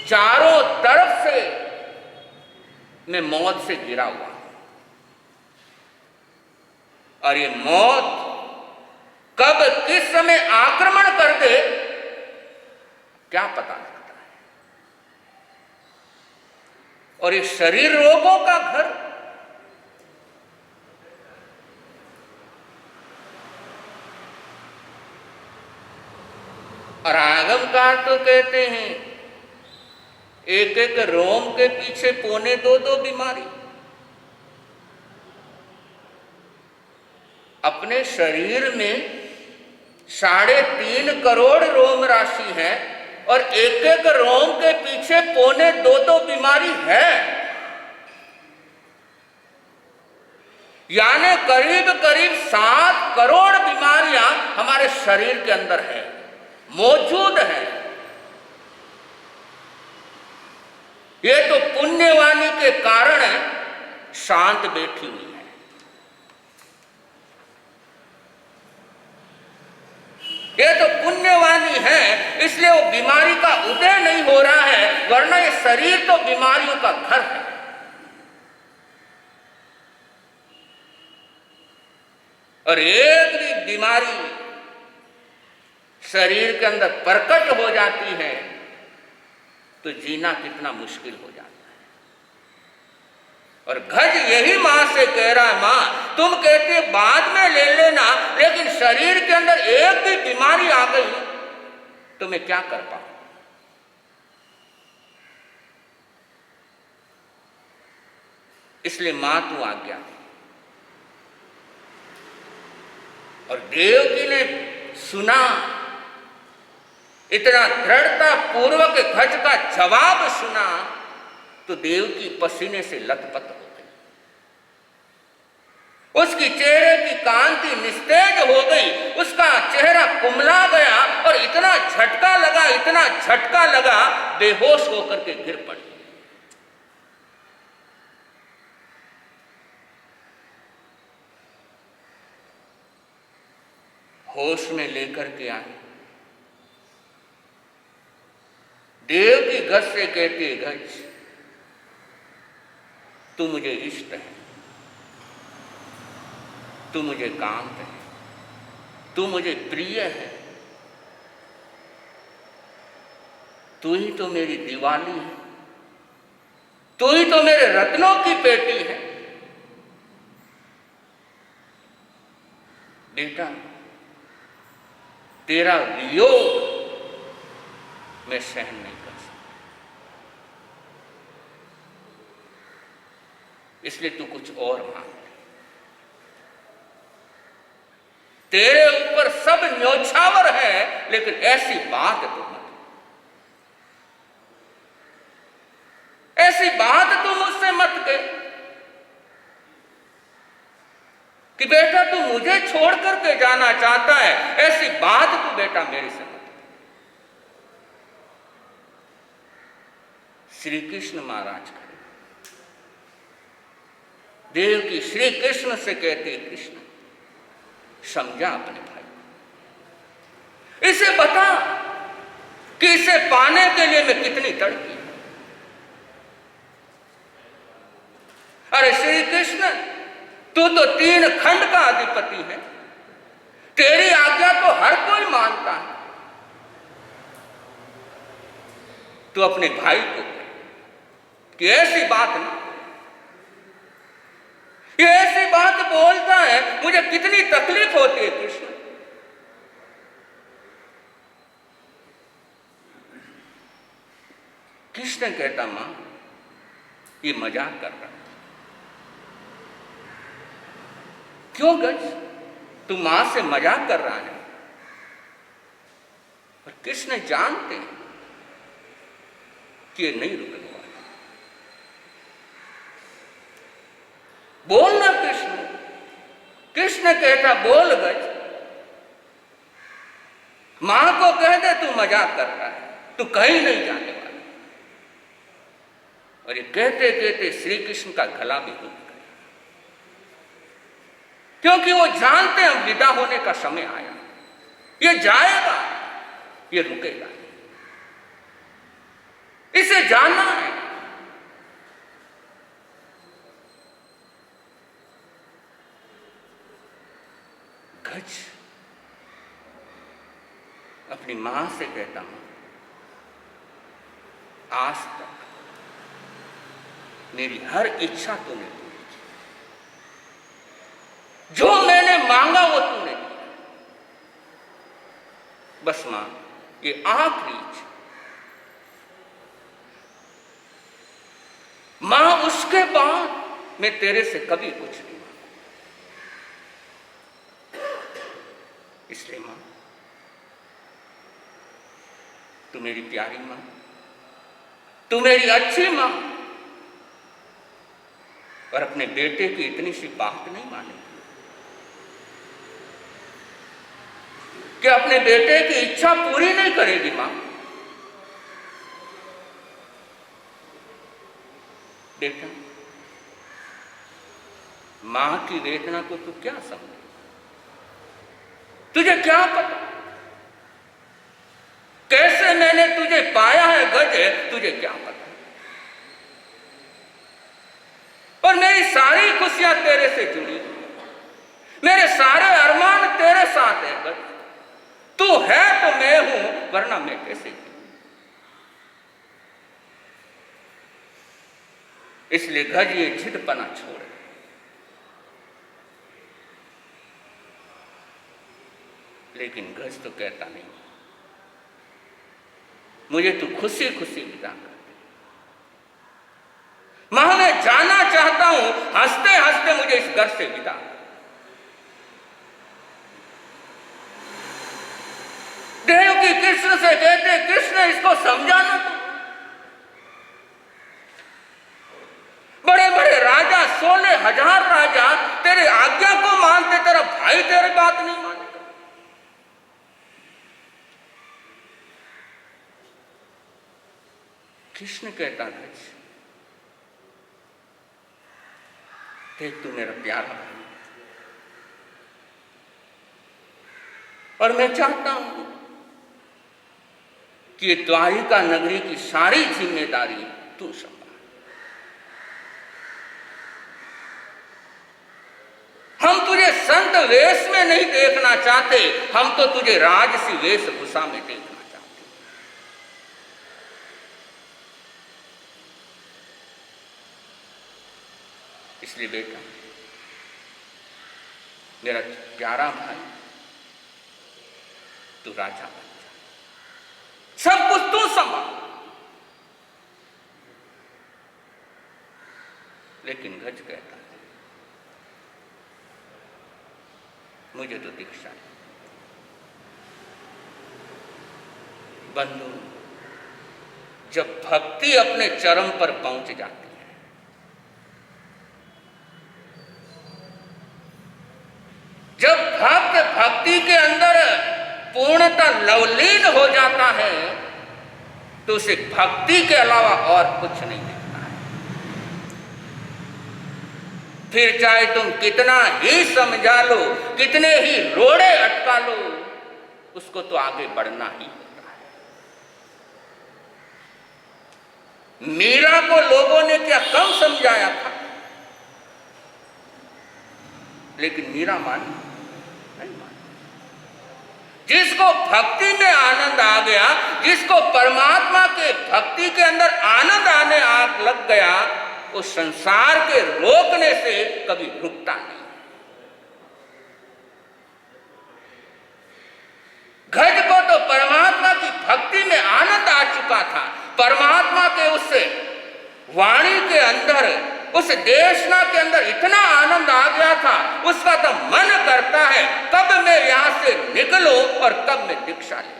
चारों तरफ से मैं मौत से घिरा हुआ, और ये मौत कब किस समय आक्रमण कर दे क्या पता लगता है। और ये शरीर रोगों का घर, और आगमकार तो कहते हैं एक एक रोम के पीछे 2.25 बीमारी। अपने शरीर में 3.5 करोड़ रोम राशि है, और एक एक रोम के पीछे 2.25 बीमारी है, यानी करीब करीब 7 करोड़ बीमारियां हमारे शरीर के अंदर है, मौजूद है। ये तो पुण्यवाणी के कारण शांत बैठी हुई है। ये तो पुण्यवाणी है, इसलिए वो बीमारी का उदय नहीं हो रहा है, वरना ये शरीर तो बीमारियों का घर है। और एक भी बीमारी शरीर के अंदर प्रकट हो जाती है तो जीना कितना मुश्किल हो जाता है। और गज यही मां से कह रहा है मां तुम कहते बाद में ले लेना, लेकिन शरीर के अंदर एक भी बीमारी आ गई तो मैं क्या कर पाऊं। इसलिए मां तू आज्ञा दे। और देवकी ने सुना, इतना दृढ़ता पूर्वक गज का जवाब सुना तो देवकी पसीने से लथपथ हो गई। उसकी चेहरे की कांति निस्तेज हो गई, उसका चेहरा कुमला गया, और इतना झटका लगा बेहोश होकर के गिर पड़ी। होश में लेकर के आए। देव की गज से कहती है, गज तू मुझे इष्ट है, तू मुझे कांत है, तू मुझे प्रिय है, तू ही तो मेरी दिवाली है, तू ही तो मेरे रत्नों की पेटी है। बेटा तेरा वियोग मैं सहन नहीं कर सकता, इसलिए तू कुछ और मांग। तेरे ऊपर सब न्योछावर है, लेकिन ऐसी बात तो मत, ऐसी बात तू मुझसे मत कह कि बेटा तू मुझे छोड़ करके जाना चाहता है। ऐसी बात तू बेटा मेरे से मत। श्री कृष्ण महाराज खड़े, देव की श्री कृष्ण से कहते, कृष्ण समझा अपने भाई, इसे बता कि इसे पाने के लिए मैं कितनी तड़पी। अरे श्री कृष्ण, तू तो 3 खंड का अधिपति है, तेरी आज्ञा तो हर कोई मानता है। तू अपने भाई को कि ऐसी बात ना, ये ऐसी बात बोलता है, मुझे कितनी तकलीफ होती है कृष्ण। कृष्ण कहता, मां ये मजाक कर रहा है। क्यों गज, तू मां से मजाक कर रहा है? और कृष्ण जानते हैं कि ये नहीं रुकने वाला। बोलना कृष्ण। कृष्ण कहता, बोल गज, मां को कह दे तू मजाक कर रहा है, तू कहीं नहीं जाने वाला। और ये कहते कहते श्री कृष्ण का गला भी रुक गया, क्योंकि वो जानते हैं विदा होने का समय आया, ये जाएगा, ये रुकेगा, इसे जाना है। गज अपनी मां से कहता हूं, आज तक मेरी हर इच्छा तूने पूरी की, जो मैंने मांगा वो तूने दिया। बस मां ये आखिरी इच्छा, मां उसके बाद मैं तेरे से कभी कुछ नहीं मांगा। इसलिए मां तू मेरी प्यारी मां, तू मेरी अच्छी मां, और अपने बेटे की इतनी सी बात नहीं मानेगी कि अपने बेटे की इच्छा पूरी नहीं करेगी मां। बेटा मां की वेदना को तू क्या समझे, तुझे क्या पता कैसे मैंने तुझे पाया है गज, तुझे क्या पता। और मेरी सारी खुशियां तेरे से जुड़ी हुई, मेरे सारे अरमान तेरे साथ है गज। तू है तो मैं हूं, वरना मैं कैसे हूं। इसलिए गज ये जिदपना छोड़, लेकिन गज तो कहता नहीं, मुझे तू खुशी खुशी विदा कर। मां मैं जाना चाहता हूं, हंसते हंसते मुझे इस घर से विदा। देव की कृष्ण से कहते, कृष्ण इसको समझाना। तो बड़े बड़े राजा, 16,000 राजा तेरे आज्ञा को मानते, तेरा भाई तेरी बात नहीं मानेगा। कृष्ण कहता है, देख तू मेरा प्यारा भाई, और मैं चाहता हूं कि ये द्वारिका नगरी की सारी जिम्मेदारी तू संभाल। हम तुझे संत वेश में नहीं देखना चाहते, हम तो तुझे राजसी वेशभूषा में देखना चाहते। इसलिए बेटा, मेरा प्यारा भाई, तू राजा बन जा, सब कुछ तू संभाल। लेकिन गज कहता है, मुझे तो दीक्षा नहीं। बंधु, जब भक्ति अपने चरम पर पहुंच जाती है, जब भक्त भक्ति के अंदर पूर्णतः लवलीन हो जाता है, तो उसे भक्ति के अलावा और कुछ नहीं दिखता है। फिर चाहे तुम कितना ही समझा लो, कितने ही रोड़े अटका लो, उसको तो आगे बढ़ना ही होता है। मीरा को लोगों ने क्या कम समझाया था, लेकिन मीरा मानी नहीं मानी। जिसको भक्ति में आनंद आ गया, जिसको परमात्मा के भक्ति के अंदर आनंद आने आग लग गया, वो संसार के रोकने से कभी रुकता नहीं। गज को तो परमात्मा की भक्ति में आनंद आ चुका था। परमात्मा के उस वाणी के अंदर, उस देशना के अंदर इतना आनंद आ गया था, उसका तो मन करता है कब मैं यहां से निकलूं और कब मैं दीक्षा लूं।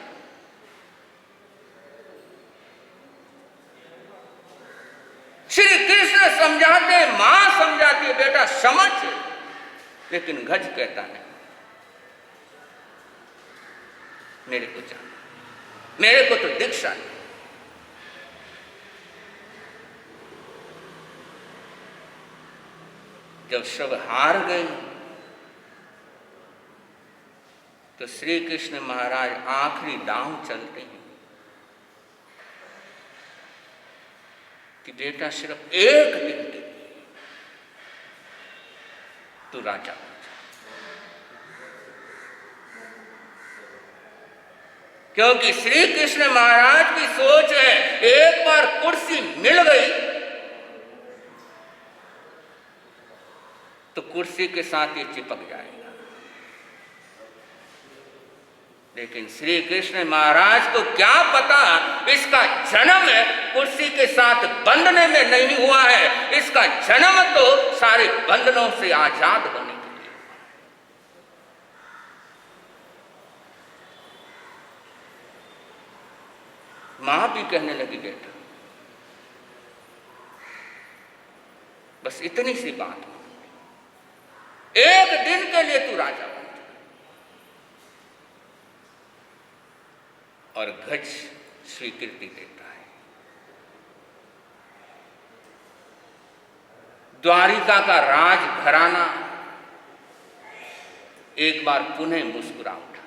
श्री कृष्ण समझाते, मां समझाती है, बेटा समझ, लेकिन गज कहता है मेरे को जाना, मेरे को तो दीक्षा नहीं। जब सब हार गए तो श्री कृष्ण महाराज आखिरी दांव चलते हैं कि बेटा सिर्फ एक दिन के लिए तू राजा बन जा। क्योंकि श्री कृष्ण महाराज की सोच है, एक बार कुर्सी मिल गई तो कुर्सी के साथ ये चिपक जाएगा। लेकिन श्री कृष्ण महाराज को क्या पता, इसका जन्म कुर्सी के साथ बंधने में नहीं हुआ है, इसका जन्म तो सारे बंधनों से आजाद होने के लिए। मां भी कहने लगी, बेटा बस इतनी सी बात, एक दिन के लिए तू राजा बन जा। और गज स्वीकृति देता है। द्वारिका का राज घराना एक बार पुनः मुस्कुरा उठा।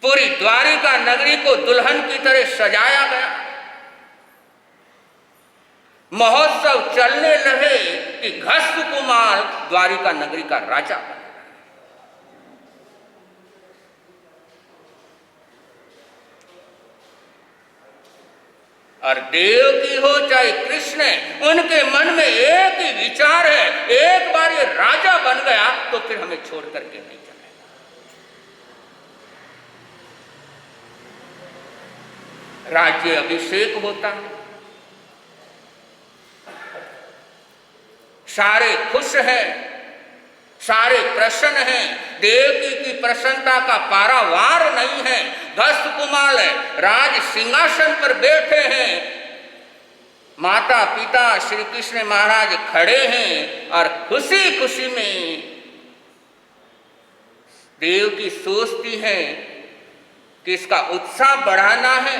पूरी द्वारिका नगरी को दुल्हन की तरह सजाया गया। महोत्सव चलने लगे कि घस्त कुमार द्वारिका नगरी का राजा बना। और देव की हो चाहे कृष्ण, उनके मन में एक ही विचार है, एक बार ये राजा बन गया तो फिर हमें छोड़ करके नहीं चलेगा। राज्य अभिषेक होता है, सारे खुश हैं, सारे प्रसन्न हैं, देवकी की प्रसन्नता का पारावार नहीं है। घस्त कुमार राज सिंहासन पर बैठे हैं, माता पिता श्री कृष्ण महाराज खड़े हैं और खुशी खुशी में देवकी सोचती है कि इसका उत्साह बढ़ाना है।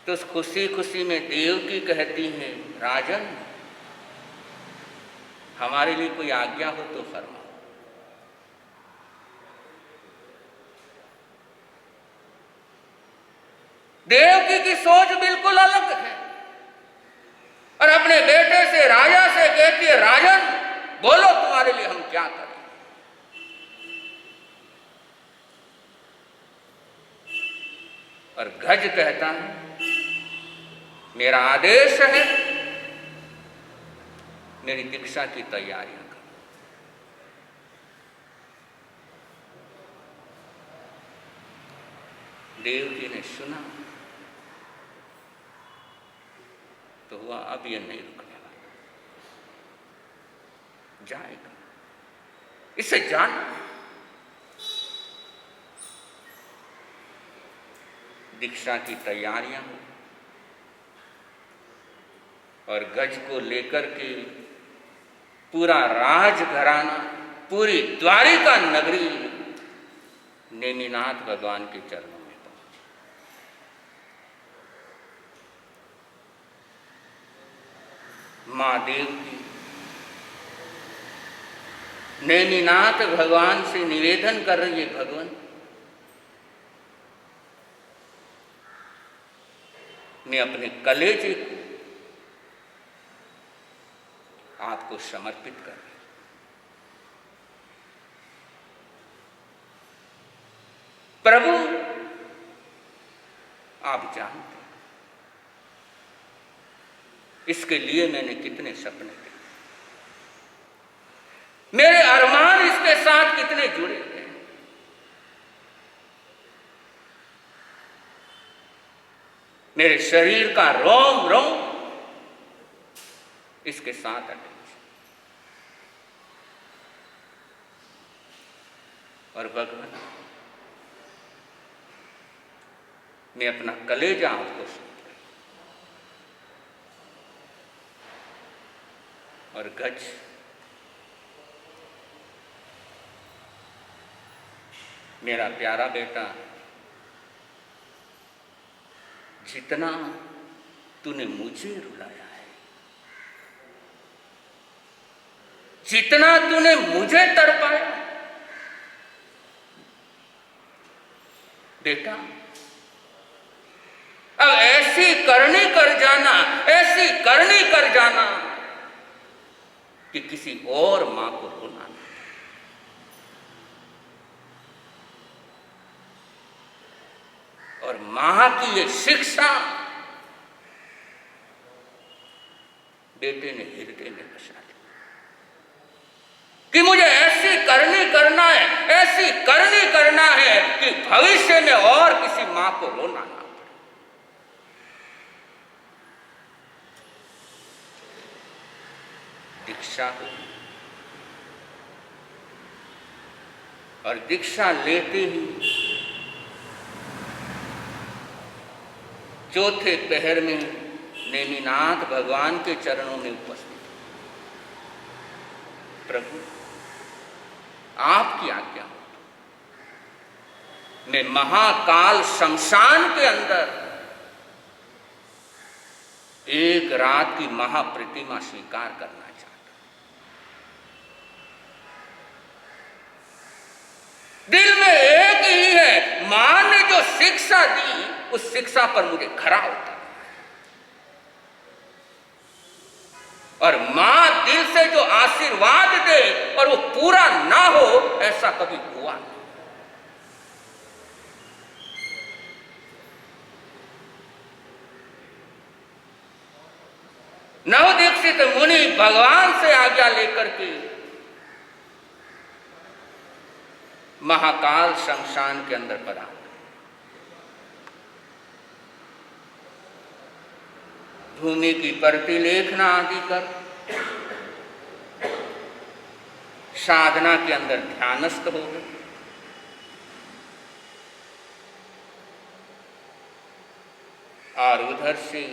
तो उस खुशी खुशी में देवकी कहती है, राजन हमारे लिए कोई आज्ञा हो तो फरमाओ। देवकी की सोच बिल्कुल अलग है और अपने बेटे से, राजा से कहती है, राजन बोलो तुम्हारे लिए हम क्या करें। और गज कहता है, मेरा आदेश है, मेरी दीक्षा की तैयारियां करो। देवकी ने सुना तो हुआ अब ये नहीं रुकने वाला, जाएगा, इसे जाना। दीक्षा की तैयारियां और गज को लेकर के पूरा राजघराना, पूरी द्वारिका नगरी नेमिनाथ भगवान के चरणों में पहुंची। मां देवकी नेमिनाथ भगवान से निवेदन कर रही है, भगवान मैं अपने कलेजे को आपको समर्पित कर रही। प्रभु आप जानते हैं इसके लिए मैंने कितने सपने देखे, मेरे अरमान इसके साथ कितने जुड़े हैं। मेरे शरीर का रोम रोम इसके साथ अटैच। और भगवान मैं अपना कलेजा आपको सौंप रही। और गज मेरा प्यारा बेटा, जितना तूने मुझे रुलाया है, जितना तूने मुझे तड़पाया, बेटा अब ऐसी करनी कर जाना, ऐसी करनी कर जाना कि किसी और मां को रोना नहीं। और मां की ये शिक्षा बेटे ने हृदय में बसा ली कि मुझे ऐसी करनी करना है, ऐसी करनी करना है कि भविष्य में और किसी मां को रोना ना पड़े। दीक्षा हुई और दीक्षा लेते ही चौथे पहर में नेमिनाथ भगवान के चरणों में उपस्थित, प्रभु आपकी आज्ञा हो, मैं महाकाल शमशान के अंदर एक रात की महाप्रतिमा स्वीकार करना चाहता हूं। दिल में एक ही है, मां ने जो शिक्षा दी उस शिक्षा पर मुझे खरा उतरना है। और मां दिल से जो आशीर्वाद दे और वो पूरा ना हो, ऐसा कभी हुआ नहीं। नवदीक्षित मुनि भगवान से आज्ञा लेकर के महाकाल शमशान के अंदर पड़ा। भूमि की प्रतिलेखना आदि कर साधना के अंदर ध्यानस्थ हो गए। और उधर से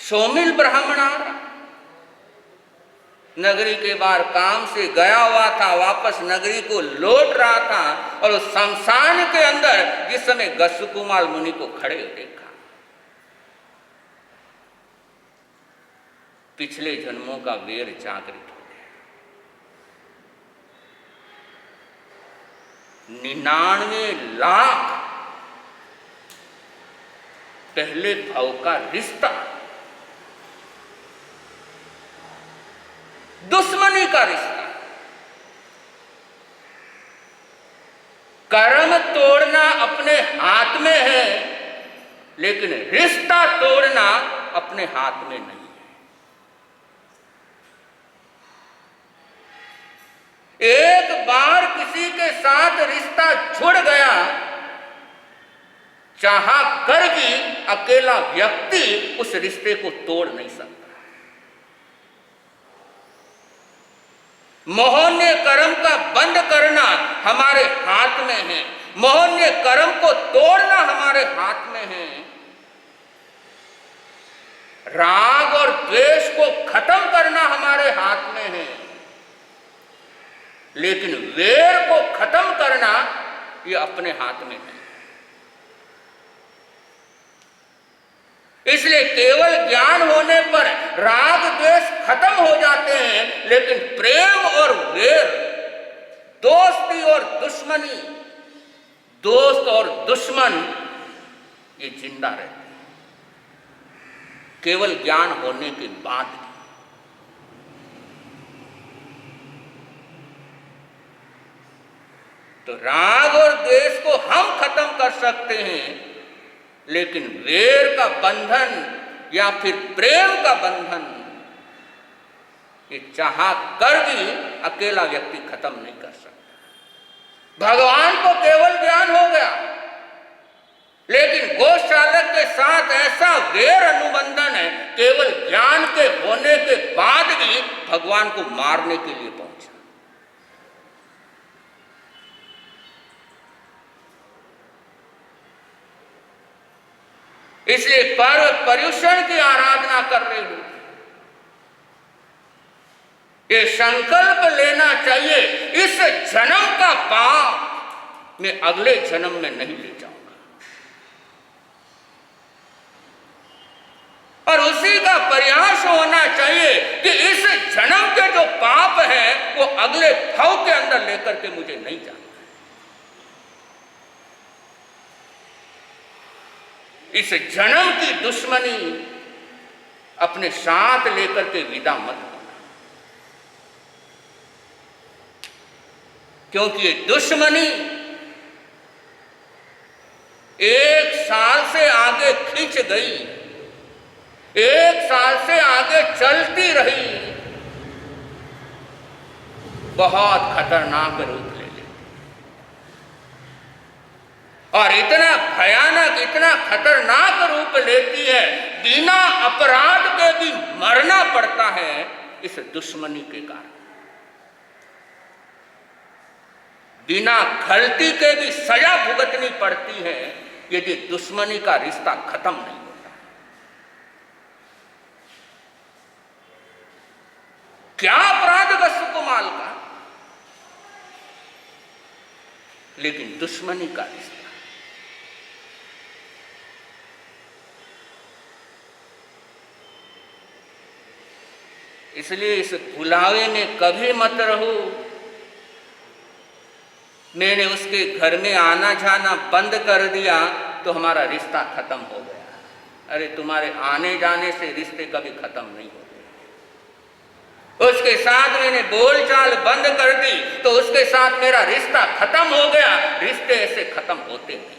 सोमिल ब्राह्मण आ रहा, नगरी के बाहर काम से गया हुआ था, वापस नगरी को लौट रहा था और उस शमशान के अंदर जिस समय गस्सुकुमाल मुनि को खड़े देखा, पिछले जन्मों का वेर जागृत हो गया। 99 लाख पहले भाव का रिश्ता, दुश्मनी का रिश्ता। कर्म तोड़ना अपने हाथ में है, लेकिन रिश्ता तोड़ना अपने हाथ में नहीं है। एक बार किसी के साथ रिश्ता जुड़ गया, चाहा कर भी अकेला व्यक्ति उस रिश्ते को तोड़ नहीं सकता। मोहन्य कर्म का बंद करना हमारे हाथ में है, मोहन्य कर्म को तोड़ना हमारे हाथ में है। राग और द्वेष को खत्म करना हमारे हाथ में है, लेकिन वेर को खत्म करना ये अपने हाथ में है। इसलिए केवल ज्ञान होने पर राग द्वेष खत्म हो जाते हैं, लेकिन प्रेम और वेर, दोस्ती और दुश्मनी, दोस्त और दुश्मन ये जिंदा रहते हैं केवल ज्ञान होने के बाद। तो राग और द्वेष को हम खत्म कर सकते हैं, लेकिन वेर का बंधन या फिर प्रेम का बंधन ये चाहा कर भी अकेला व्यक्ति खत्म नहीं कर सकता। भगवान को केवल ज्ञान हो गया, लेकिन गोशालक के साथ ऐसा वेर अनुबंधन है, केवल ज्ञान के होने के बाद भी भगवान को मारने के लिए पहुंचा। इसलिए पर्व पर्युषण की आराधना कर रहे हो, ये संकल्प लेना चाहिए, इस जन्म का पाप मैं अगले जन्म में नहीं ले जाऊंगा, और उसी का प्रयास होना चाहिए कि इस जन्म के जो पाप है वो अगले भव के अंदर लेकर के मुझे नहीं जाना। इस जन्म की दुश्मनी अपने साथ लेकर के विदा मत करना, क्योंकि ये दुश्मनी 1 साल से आगे खींच गई, 1 साल से आगे चलती रही, बहुत खतरनाक रूप ले लेती, और इतना भयानक, इतना खतरनाक रूप लेती है, बिना अपराध के भी मरना पड़ता है इस दुश्मनी के कारण, बिना गलती के भी सजा भुगतनी पड़ती है यदि दुश्मनी का रिश्ता खत्म नहीं होता। क्या अपराध सुकुमाल का, लेकिन दुश्मनी का रिश्ता। इसलिए इस भुलावे में कभी मत रहो। मैंने उसके घर में आना जाना बंद कर दिया तो हमारा रिश्ता खत्म हो गया। अरे तुम्हारे आने जाने से रिश्ते कभी खत्म नहीं होते। उसके साथ मैंने बोलचाल बंद कर दी तो उसके साथ मेरा रिश्ता खत्म हो गया। रिश्ते ऐसे खत्म होते नहीं।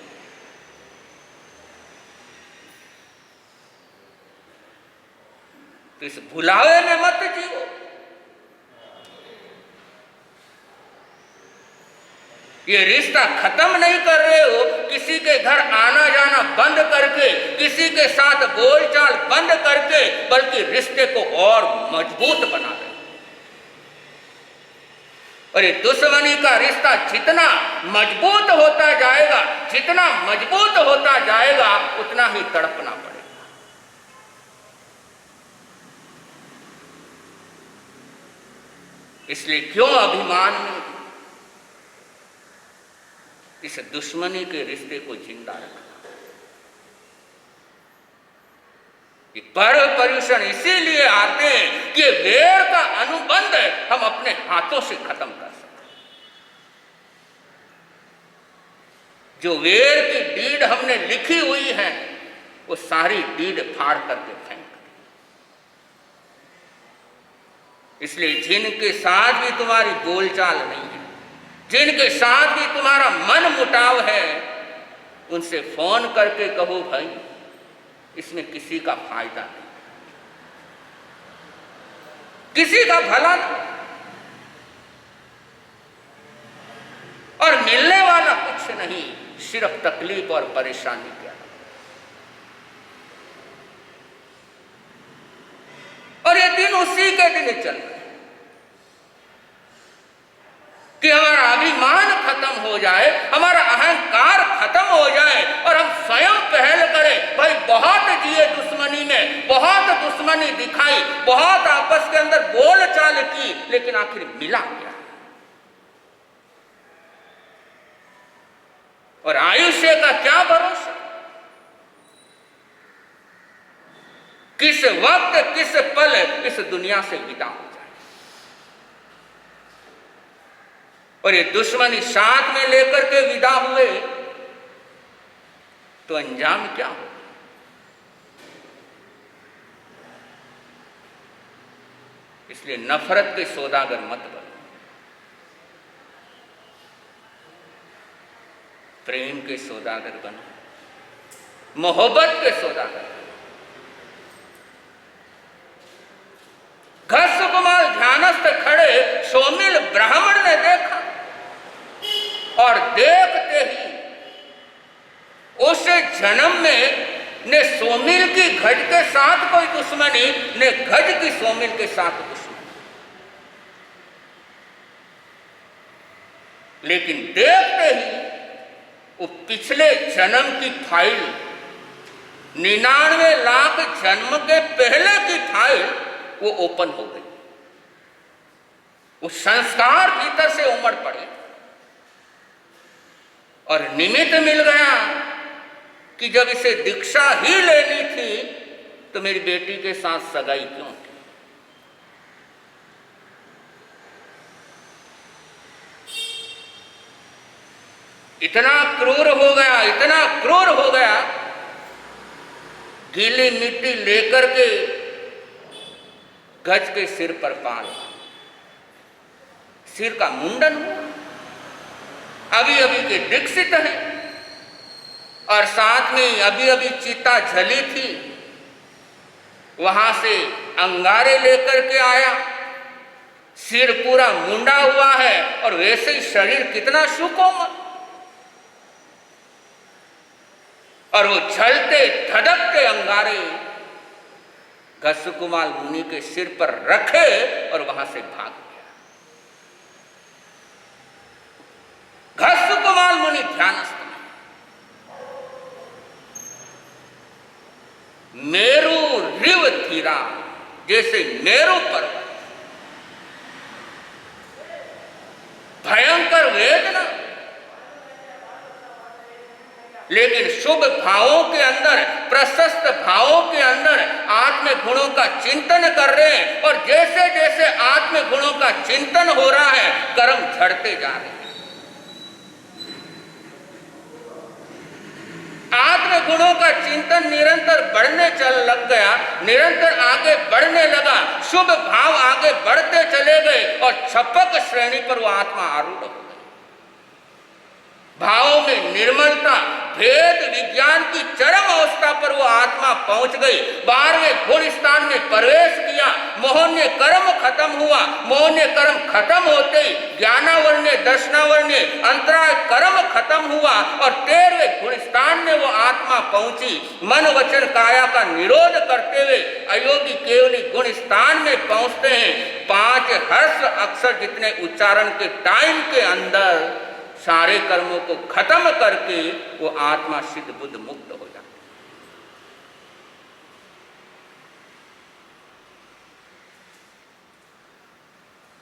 तो इस भुलावे में मत जियो। ये रिश्ता खत्म नहीं कर रहे हो, किसी के घर आना जाना बंद करके, किसी के साथ बोलचाल बंद करके, बल्कि रिश्ते को और मजबूत बना रहे। और ये दुश्मनी का रिश्ता जितना मजबूत होता जाएगा, जितना मजबूत होता जाएगा, उतना ही तड़पना पड़ेगा। इसलिए क्यों अभिमान में इस दुश्मनी के रिश्ते को जिंदा रखना। ये पर्व पर्युषण इसीलिए आते हैं कि वेर का अनुबंध हम अपने हाथों से खत्म कर सकें। जो वेर की डीड हमने लिखी हुई है वो सारी डीड फाड़ करके फेंक। इसलिए जिनके साथ भी तुम्हारी बोलचाल नहीं है, जिनके साथ भी तुम्हारा मन मुटाव है, उनसे फोन करके कहो भाई इसमें किसी का फायदा नहीं, किसी का भला नहीं, और मिलने वाला कुछ नहीं, सिर्फ तकलीफ और परेशानी क्या। और ये दिन उसी के दिन चल रहे हैं कि हमारा अभिमान खत्म हो जाए, हमारा अहंकार खत्म हो जाए और हम स्वयं पहल करें। भाई बहुत जिए दुश्मनी में, बहुत दुश्मनी दिखाई, बहुत आपस के अंदर बोलचाल की, लेकिन आखिर मिला क्या? और आयुष्य का क्या भरोसा? किस वक्त किस पल इस दुनिया से विदा हो जाए। और ये दुश्मनी साथ में लेकर के विदा हुए तो अंजाम क्या हो? इसलिए नफरत के सौदागर मत बनो, प्रेम के सौदागर बनो, मोहब्बत के सौदागर बनो। घसकुमाल ध्यानस्थ खड़े सोमिल ब्राह्मण ने देखा और देखते ही उस जन्म में ने सोमिल की गज के साथ कोई दुश्मनी, ने गज की सोमिल के साथ दुश्मनी। लेकिन देखते ही वो पिछले जन्म की फाइल, 99 लाख जन्म के पहले की फाइल वो ओपन हो गई। वो संस्कार भीतर से उमड़ पड़े और निमित्त मिल गया कि जब इसे दीक्षा ही लेनी थी तो मेरी बेटी के साथ सगाई क्यों की? इतना क्रूर हो गया, इतना क्रूर हो गया, गीली मिट्टी लेकर के गज के सिर पर पाल, सिर का मुंडन हुआ। अभी अभी के दीक्षित है और साथ में अभी अभी चिता जली थी, वहां से अंगारे लेकर के आया, सिर पूरा मुंडा हुआ है और वैसे ही शरीर कितना सुकोमल, और वो जलते धधकते अंगारे घसकुमाल मुनि के सिर पर रखे और वहां से भाग गया। घसकुमाल मुनि ध्यानस्थ में मेरु रिव धीरा, जैसे मेरु पर्वत, भयंकर वेदना, लेकिन शुभ भावों के अंदर, प्रशस्त भावों के अंदर आत्म गुणों का चिंतन कर रहे हैं। और जैसे जैसे आत्म गुणों का चिंतन हो रहा है, कर्म झड़ते जा रहे हैं। आत्म गुणों का चिंतन निरंतर बढ़ने चल लग गया, निरंतर आगे बढ़ने लगा, शुभ भाव आगे बढ़ते चले गए और छपक श्रेणी पर वो आत्मा आरूढ़ हो गई। भावों में निर्मलता, भेद विज्ञान की चरम अवस्था पर वो आत्मा पहुंच गई। 12वें गुण स्थान में प्रवेश किया, मोहन्य कर्म खत्म हुआ, मोहन्य कर्म खत्म होते ही ज्ञानावरण्य दर्शनावरण्य अंतराय कर्म खत्म हुआ और 13वें गुण स्थान में वो आत्मा पहुंची। मन वचन काया का निरोध करते हुए अयोगी केवली गुण स्थान में पहुंचते हैं। 5 हर्ष अक्षर जितने उच्चारण के टाइम के अंदर सारे कर्मों को खत्म करके वो आत्मा सिद्ध बुद्ध मुक्त हो जाती।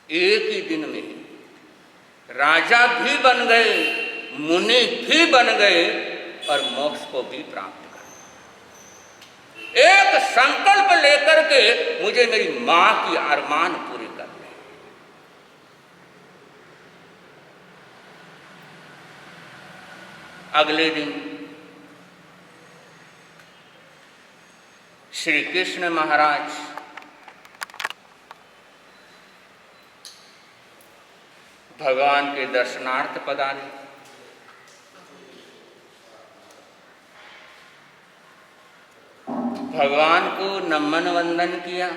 एक ही दिन में राजा भी बन गए, मुनि भी बन गए और मोक्ष को भी प्राप्त कर। एक संकल्प लेकर के मुझे मेरी मां की अरमान पूरी करनी। अगले दिन श्री कृष्ण महाराज भगवान के दर्शनार्थ पधारे। भगवान को नमन वंदन किया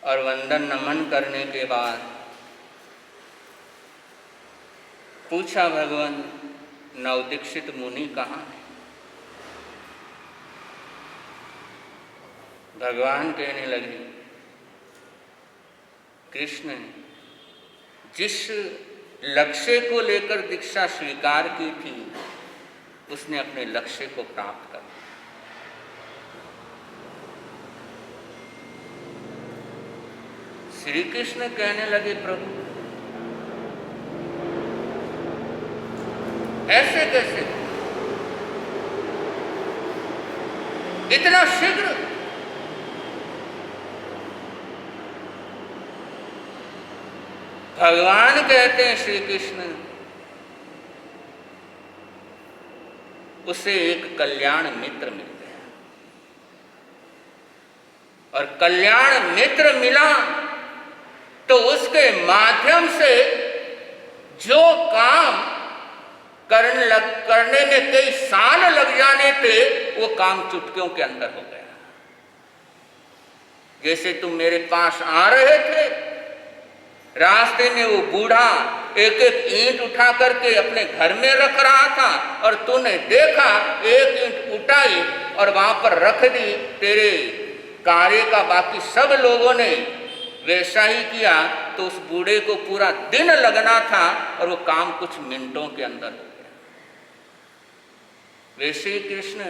और वंदन नमन करने के बाद पूछा, भगवान नवदीक्षित मुनि कहाँ है? भगवान कहने लगे, कृष्ण जिस लक्ष्य को लेकर दीक्षा स्वीकार की थी उसने अपने लक्ष्य को प्राप्त कर लिया। श्री कृष्ण कहने लगे, प्रभु ऐसे कैसे, इतना शीघ्र? भगवान कहते हैं, श्री कृष्ण उसे एक कल्याण मित्र मिल गया, और कल्याण मित्र मिला तो उसके माध्यम से जो काम करने में कई साल लग जाने थे वो काम चुटकियों के अंदर हो गया। जैसे तुम मेरे पास आ रहे थे, रास्ते में वो बूढ़ा एक एक ईंट उठा करके अपने घर में रख रहा था और तूने देखा, एक ईंट उठाई और वहां पर रख दी। तेरे कार्य का बाकी सब लोगों ने वैसा ही किया, तो उस बूढ़े को पूरा दिन लगना था और वो काम कुछ मिनटों के अंदर हो गया। वैसे ही कृष्ण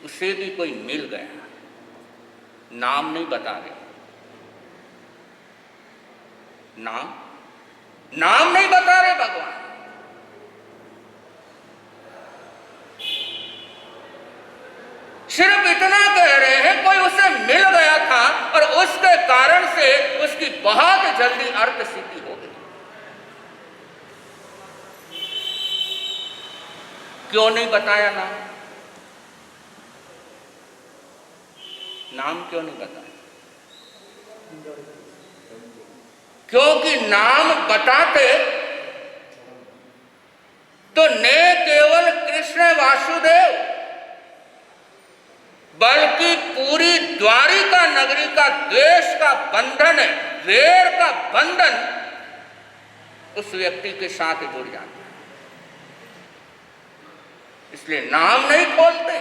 उसे भी कोई मिल गया, नाम नहीं बता रहे, नाम नहीं बता रहे भगवान। सिर्फ इतना कह रहे हैं कोई उसे मिल गया था और उसके कारण से उसकी बहुत जल्दी अर्थ सिद्धि हो गई। क्यों नहीं बताया नाम? नाम क्यों नहीं बताया? क्योंकि नाम बताते तो न केवल कृष्ण वासुदेव बल्कि पूरी द्वारिका नगरी का द्वेष का बंधन, वैर का बंधन उस व्यक्ति के साथ जुड़ जाता है। इसलिए नाम नहीं खोलते।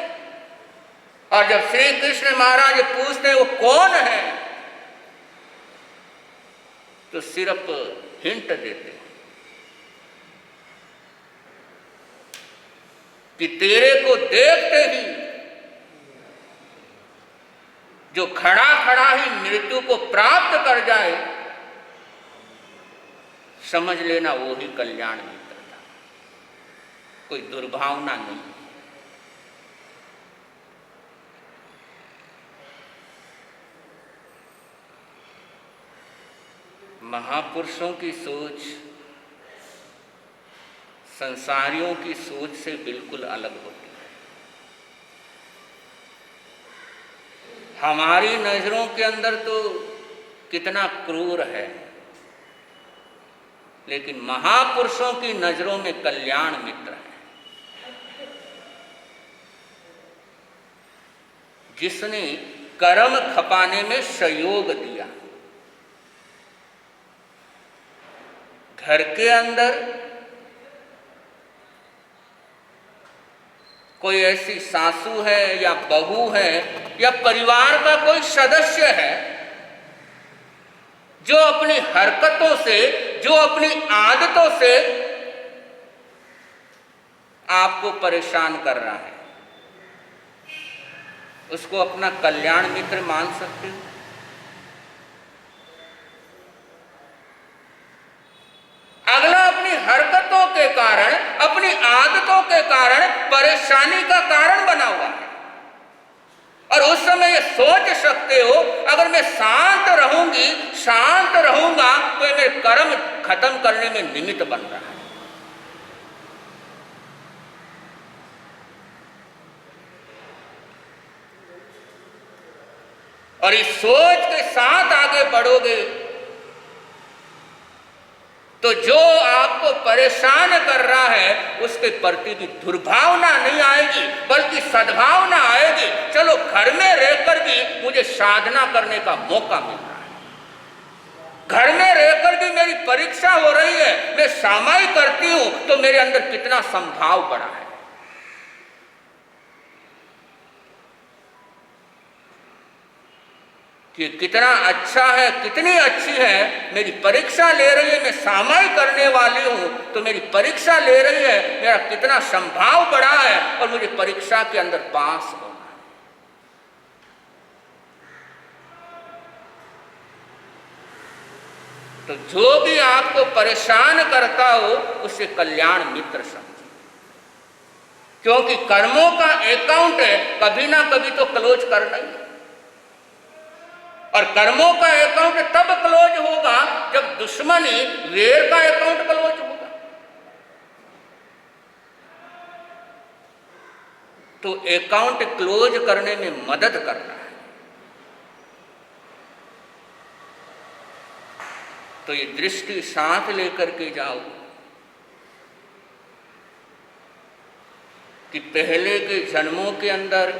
और जब श्री कृष्ण महाराज पूछते वो कौन है, तो सिर्फ हिंट देते कि तेरे को देखते ही जो खड़ा खड़ा ही मृत्यु को प्राप्त कर जाए, समझ लेना वो ही कल्याण मित्र था, कोई दुर्भावना नहीं। महापुरुषों की सोच संसारियों की सोच से बिल्कुल अलग होती है। हमारी नजरों के अंदर तो कितना क्रूर है, लेकिन महापुरुषों की नजरों में कल्याण मित्र है, जिसने कर्म खपाने में सहयोग दिया। घर के अंदर कोई ऐसी सासू है या बहू है या परिवार का कोई सदस्य है जो अपनी हरकतों से, जो अपनी आदतों से आपको परेशान कर रहा है, उसको अपना कल्याण मित्र मान सकते हो? अगला अपनी हरकतों के कारण, अपनी आदतों के कारण परेशानी का कारण बना हुआ है, और उस समय ये सोच सकते हो अगर मैं शांत रहूंगी, शांत रहूंगा तो ये मेरे कर्म खत्म करने में निमित्त बन रहा है। और इस सोच के साथ आगे बढ़ोगे तो जो आपको परेशान कर रहा है उसके प्रति भी दुर्भावना नहीं आएगी, बल्कि सद्भावना आएगी। चलो, घर में रहकर भी मुझे साधना करने का मौका मिल रहा है, घर में रहकर भी मेरी परीक्षा हो रही है, मैं सामायिक करती हूं तो मेरे अंदर कितना संभाव बढ़ा है। कि कितना अच्छा है, कितनी अच्छी है, मेरी परीक्षा ले रही है, मैं सामायिक करने वाली हूं तो मेरी परीक्षा ले रही है, मेरा कितना संभाव बढ़ा है और मुझे परीक्षा के अंदर पास होना है। तो जो भी आपको परेशान करता हो उसे कल्याण मित्र समझिए, क्योंकि कर्मों का अकाउंट है, कभी ना कभी तो क्लोज करना ही है। और कर्मों का अकाउंट तब क्लोज होगा जब दुश्मनी वेर का अकाउंट क्लोज होगा। तो अकाउंट क्लोज करने में मदद करना है। तो ये दृष्टि साथ लेकर के जाओ कि पहले के जन्मों के अंदर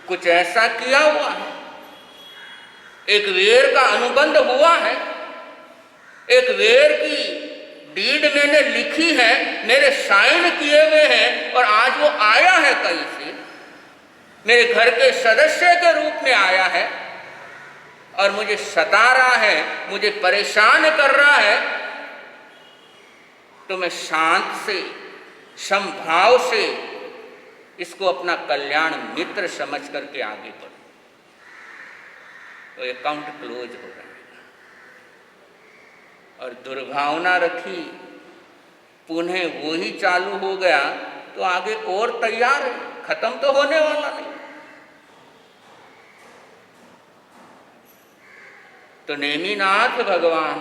कुछ ऐसा किया हुआ है, एक वेर का अनुबंध हुआ है, एक वेर की डीड मैंने लिखी है, मेरे साइन किए हुए हैं और आज वो आया है कहीं से, मेरे घर के सदस्य के रूप में आया है और मुझे सता रहा है, मुझे परेशान कर रहा है। तो मैं शांत से, समभाव से इसको अपना कल्याण मित्र समझ करके आगे बढ़ूं तो अकाउंट क्लोज हो जाएगा। और दुर्भावना रखी, पुनः वो ही चालू हो गया तो आगे और तैयार है, खत्म तो होने वाला नहीं। तो नेमिनाथ भगवान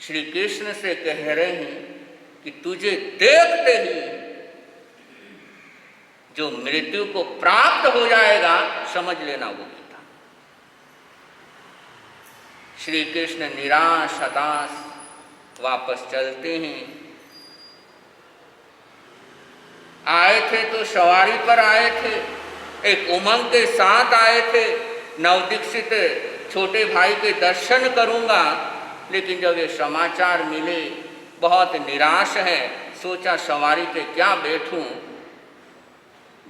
श्री कृष्ण से कह रहे हैं कि तुझे देखते ही जो मृत्यु को प्राप्त हो जाएगा, समझ लेना वो गीता। श्री कृष्ण निराश हताश वापस चलते हैं। आए थे तो सवारी पर आए थे, एक उमंग के साथ आए थे, नवदीक्षित छोटे भाई के दर्शन करूंगा। लेकिन जब ये समाचार मिले बहुत निराश है, सोचा सवारी पे क्या बैठूं,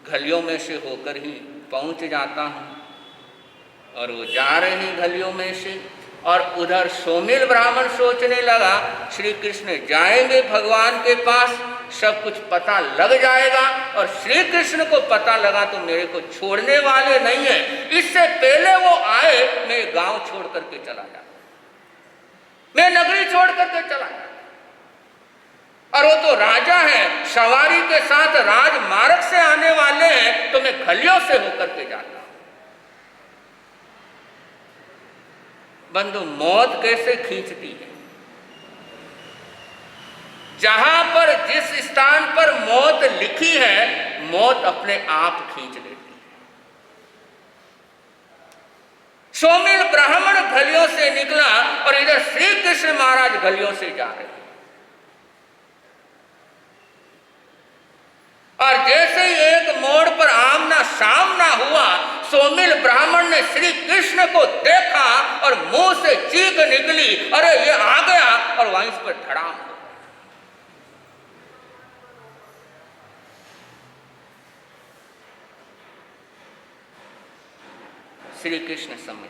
गलियों में से होकर ही पहुंच जाता हूं। और वो जा रहे हैं गलियों में से, और उधर सोमिल ब्राह्मण सोचने लगा श्री कृष्ण जाएंगे भगवान के पास, सब कुछ पता लग जाएगा, और श्री कृष्ण को पता लगा तो मेरे को छोड़ने वाले नहीं है, इससे पहले वो आए मैं गांव छोड़ करके चला जाता, मैं नगरी छोड़ करके चला जाता। और वो तो राजा है, सवारी के साथ राजमार्ग से आने वाले हैं, तो मैं गलियों से होकर के जाता। बंधु, मौत कैसे खींचती है? जहां पर जिस स्थान पर मौत लिखी है, मौत अपने आप खींच लेती है। सोमिल ब्राह्मण गलियों से निकला और इधर श्री कृष्ण महाराज गलियों से जा रहे हैं। और जैसे ही एक मोड़ पर आमना सामना हुआ, सोमिल ब्राह्मण ने श्री कृष्ण को देखा और मुंह से चीख निकली, अरे ये आ गया, और वहीं पर धड़ाम हो गया। श्री कृष्ण समझ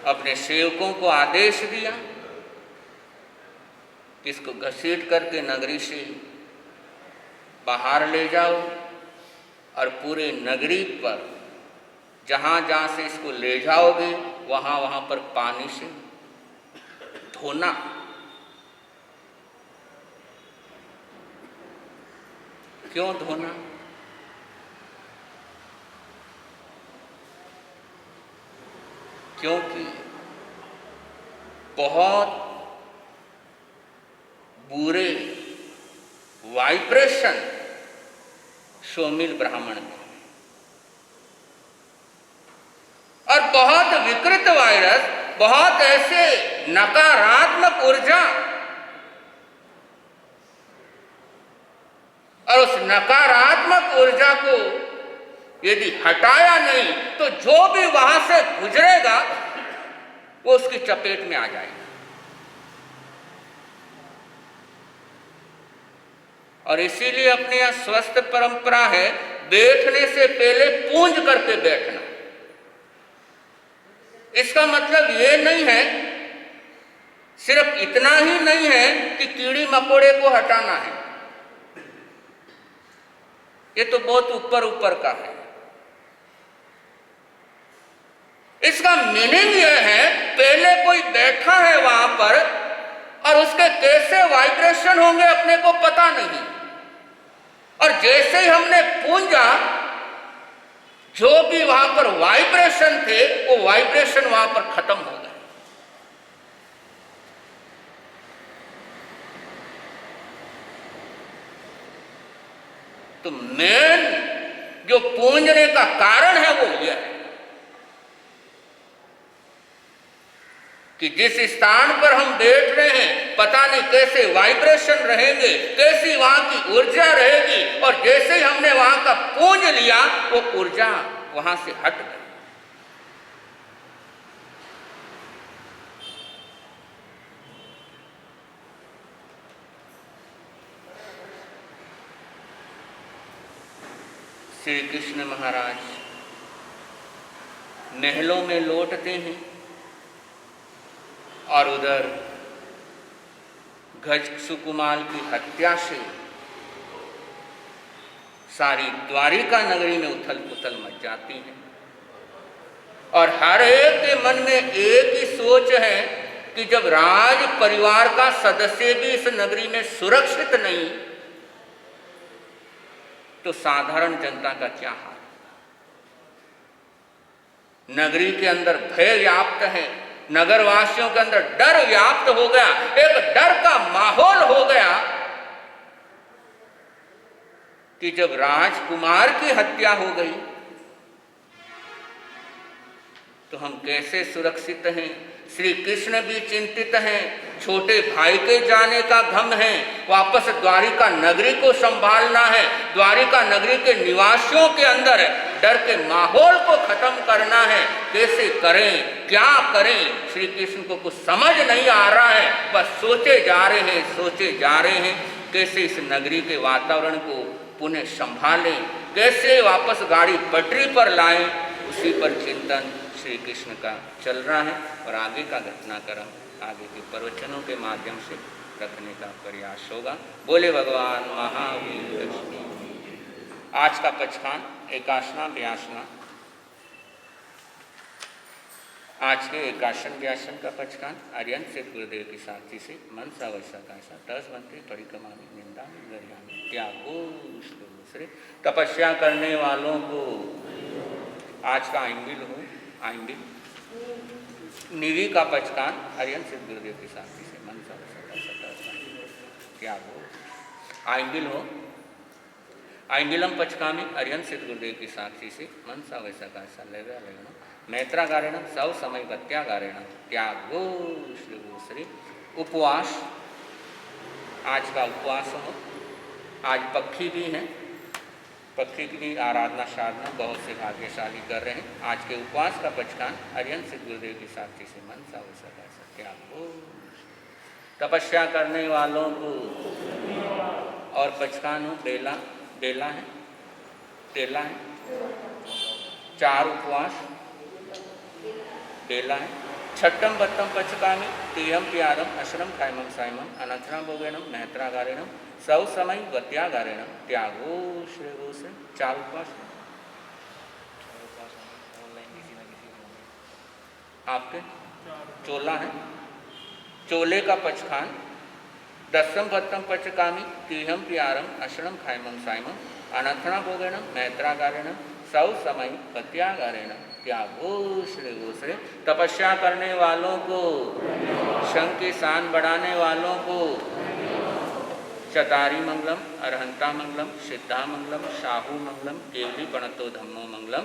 अपने सेवकों को आदेश दिया कि इसको घसीट करके नगरी से बाहर ले जाओ, और पूरे नगरी पर जहां जहां से इसको ले जाओगे वहां वहां पर पानी से धोना। क्यों धोना? क्योंकि बहुत बुरे वाइब्रेशन शोमिल ब्राह्मण थे। और बहुत विकृत वायरस, बहुत ऐसे नकारात्मक ऊर्जा, और उस नकारात्मक ऊर्जा को यदि हटाया नहीं तो जो भी वहां से गुजरेगा वो उसकी चपेट में आ जाएगा। और इसीलिए अपने यहां स्वस्थ परंपरा है, बैठने से पहले पूंज करके बैठना। इसका मतलब ये नहीं है, सिर्फ इतना ही नहीं है कि कीड़ी मकोड़े को हटाना है, ये तो बहुत ऊपर ऊपर का है। इसका मीनिंग यह है, पहले कोई बैठा है वहां पर और उसके कैसे वाइब्रेशन होंगे अपने को पता नहीं, और जैसे ही हमने पूंजा, जो भी वहां पर वाइब्रेशन थे वो वाइब्रेशन वहां पर खत्म हो गए। तो मेन जो पूंजने का कारण है वो यह है कि जिस स्थान पर हम बैठ रहे हैं पता नहीं कैसे वाइब्रेशन रहेंगे, कैसी वहां की ऊर्जा रहेगी, और जैसे ही हमने वहां का पूंज लिया वो ऊर्जा वहां से हट गई। श्री कृष्ण महाराज महलों में लौटते हैं और उधर गज सुकुमार की हत्या से सारी द्वारिका नगरी में उथल पुथल मच जाती है, और हर एक के मन में एक ही सोच है कि जब राज परिवार का सदस्य भी इस नगरी में सुरक्षित नहीं तो साधारण जनता का क्या हाल। नगरी के अंदर भय व्याप्त है, नगरवासियों के अंदर डर व्याप्त हो गया, एक डर का माहौल हो गया कि जब राजकुमार की हत्या हो गई तो हम कैसे सुरक्षित हैं। श्री कृष्ण भी चिंतित हैं, छोटे भाई के जाने का गम है, वापस द्वारिका नगरी को संभालना है, द्वारिका नगरी के निवासियों के अंदर डर के माहौल को खत्म करना है। कैसे करें, क्या करें, श्री कृष्ण को कुछ समझ नहीं आ रहा है, बस सोचे जा रहे हैं कैसे इस नगरी के वातावरण को पुनः संभालें, कैसे वापस गाड़ी पटरी पर लाएं, उसी पर चिंतन श्री कृष्ण का चल रहा है। और आगे का घटनाक्रम आगे के प्रवचनों के माध्यम से रखने का प्रयास होगा। बोले भगवान महावीर। आज का पचखान एकासना व्यासना, आज के एकासन व्यासन का पचखान आर्यन से गुरुदेव की साक्षी से मन सा वैसा कैसा 10 बनते परिक्रमा में निंदा में गरिया में त्यागो दूसरे तपस्या करने वालों को। आज का आइंबिल हो, आइंबिल निवी का पचकान आर्यन सिद्ध गुरुदेव की साक्षी से मन सा त्यागो। आइंबिल हो, आइंबिलम पचकामी आर्यन सिद्ध गुरुदेव की साक्षी से मन सा वैसा कैसा लेना मैत्रागारेण सव समय गत्यागारेण त्यागो श्री। उपवास, आज का उपवास हो। आज पक्षी भी हैं, पक्षी की भी आराधना साधना बहुत से भाग्यशाली कर रहे हैं। आज के उपवास का पचकान आर्यन सिद्ध गुरुदेव की साक्षी से मन सा वैसा कैसा त्यागो। तपस्या करने वालों को। और पचकान हो बेला, बेला है, तेला है, 4 उपवास बेला है। छठम बत्तम पचकामी तेयम प्यारम अश्रम खायमम सायमम अनथना भोगेनम नेत्रागारेणम सौ समय गत्यागारेणम त्यागो श्रेगो से। 4 उपवास आपके चोला है। चोले का पचखान 10म बत्तम पचकामी तेयम प्यारम अश्रम खायमम सायमम अनथना भोगेनम नेत्रागारेणम सौ समय गत्यागारेणम त्यागो श्रेगो से। तपस्या करने वालों को, शंख की शान बढ़ाने वालों को, चतारी मंगलम, अरहंता मंगलम, सिद्धा मंगलम, शाहू मंगलम, केवली पणतो धम्मो मंगलम।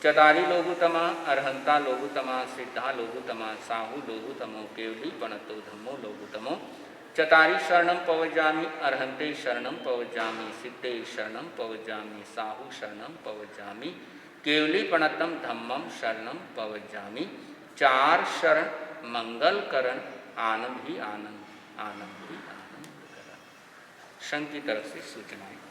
चतारी लोगुतमा, अरहंता लोगुतमा, सिद्धा लोगुतमा, साहू लोगुतमो, केवली पणतो धम्मो लोगुतमो। चतारी शरणम पवजामि, अरहंते शरणम पवजामि, सिद्धे शरणम पवजामि, साहू शरणम पवजामि, केवली पणतम धम्मम शरणम पवजामि। चार शरण मंगल करण, आनंद ही आनंद, आनंद ही आनंद करण। संघ की तरफ से सूचनाएं।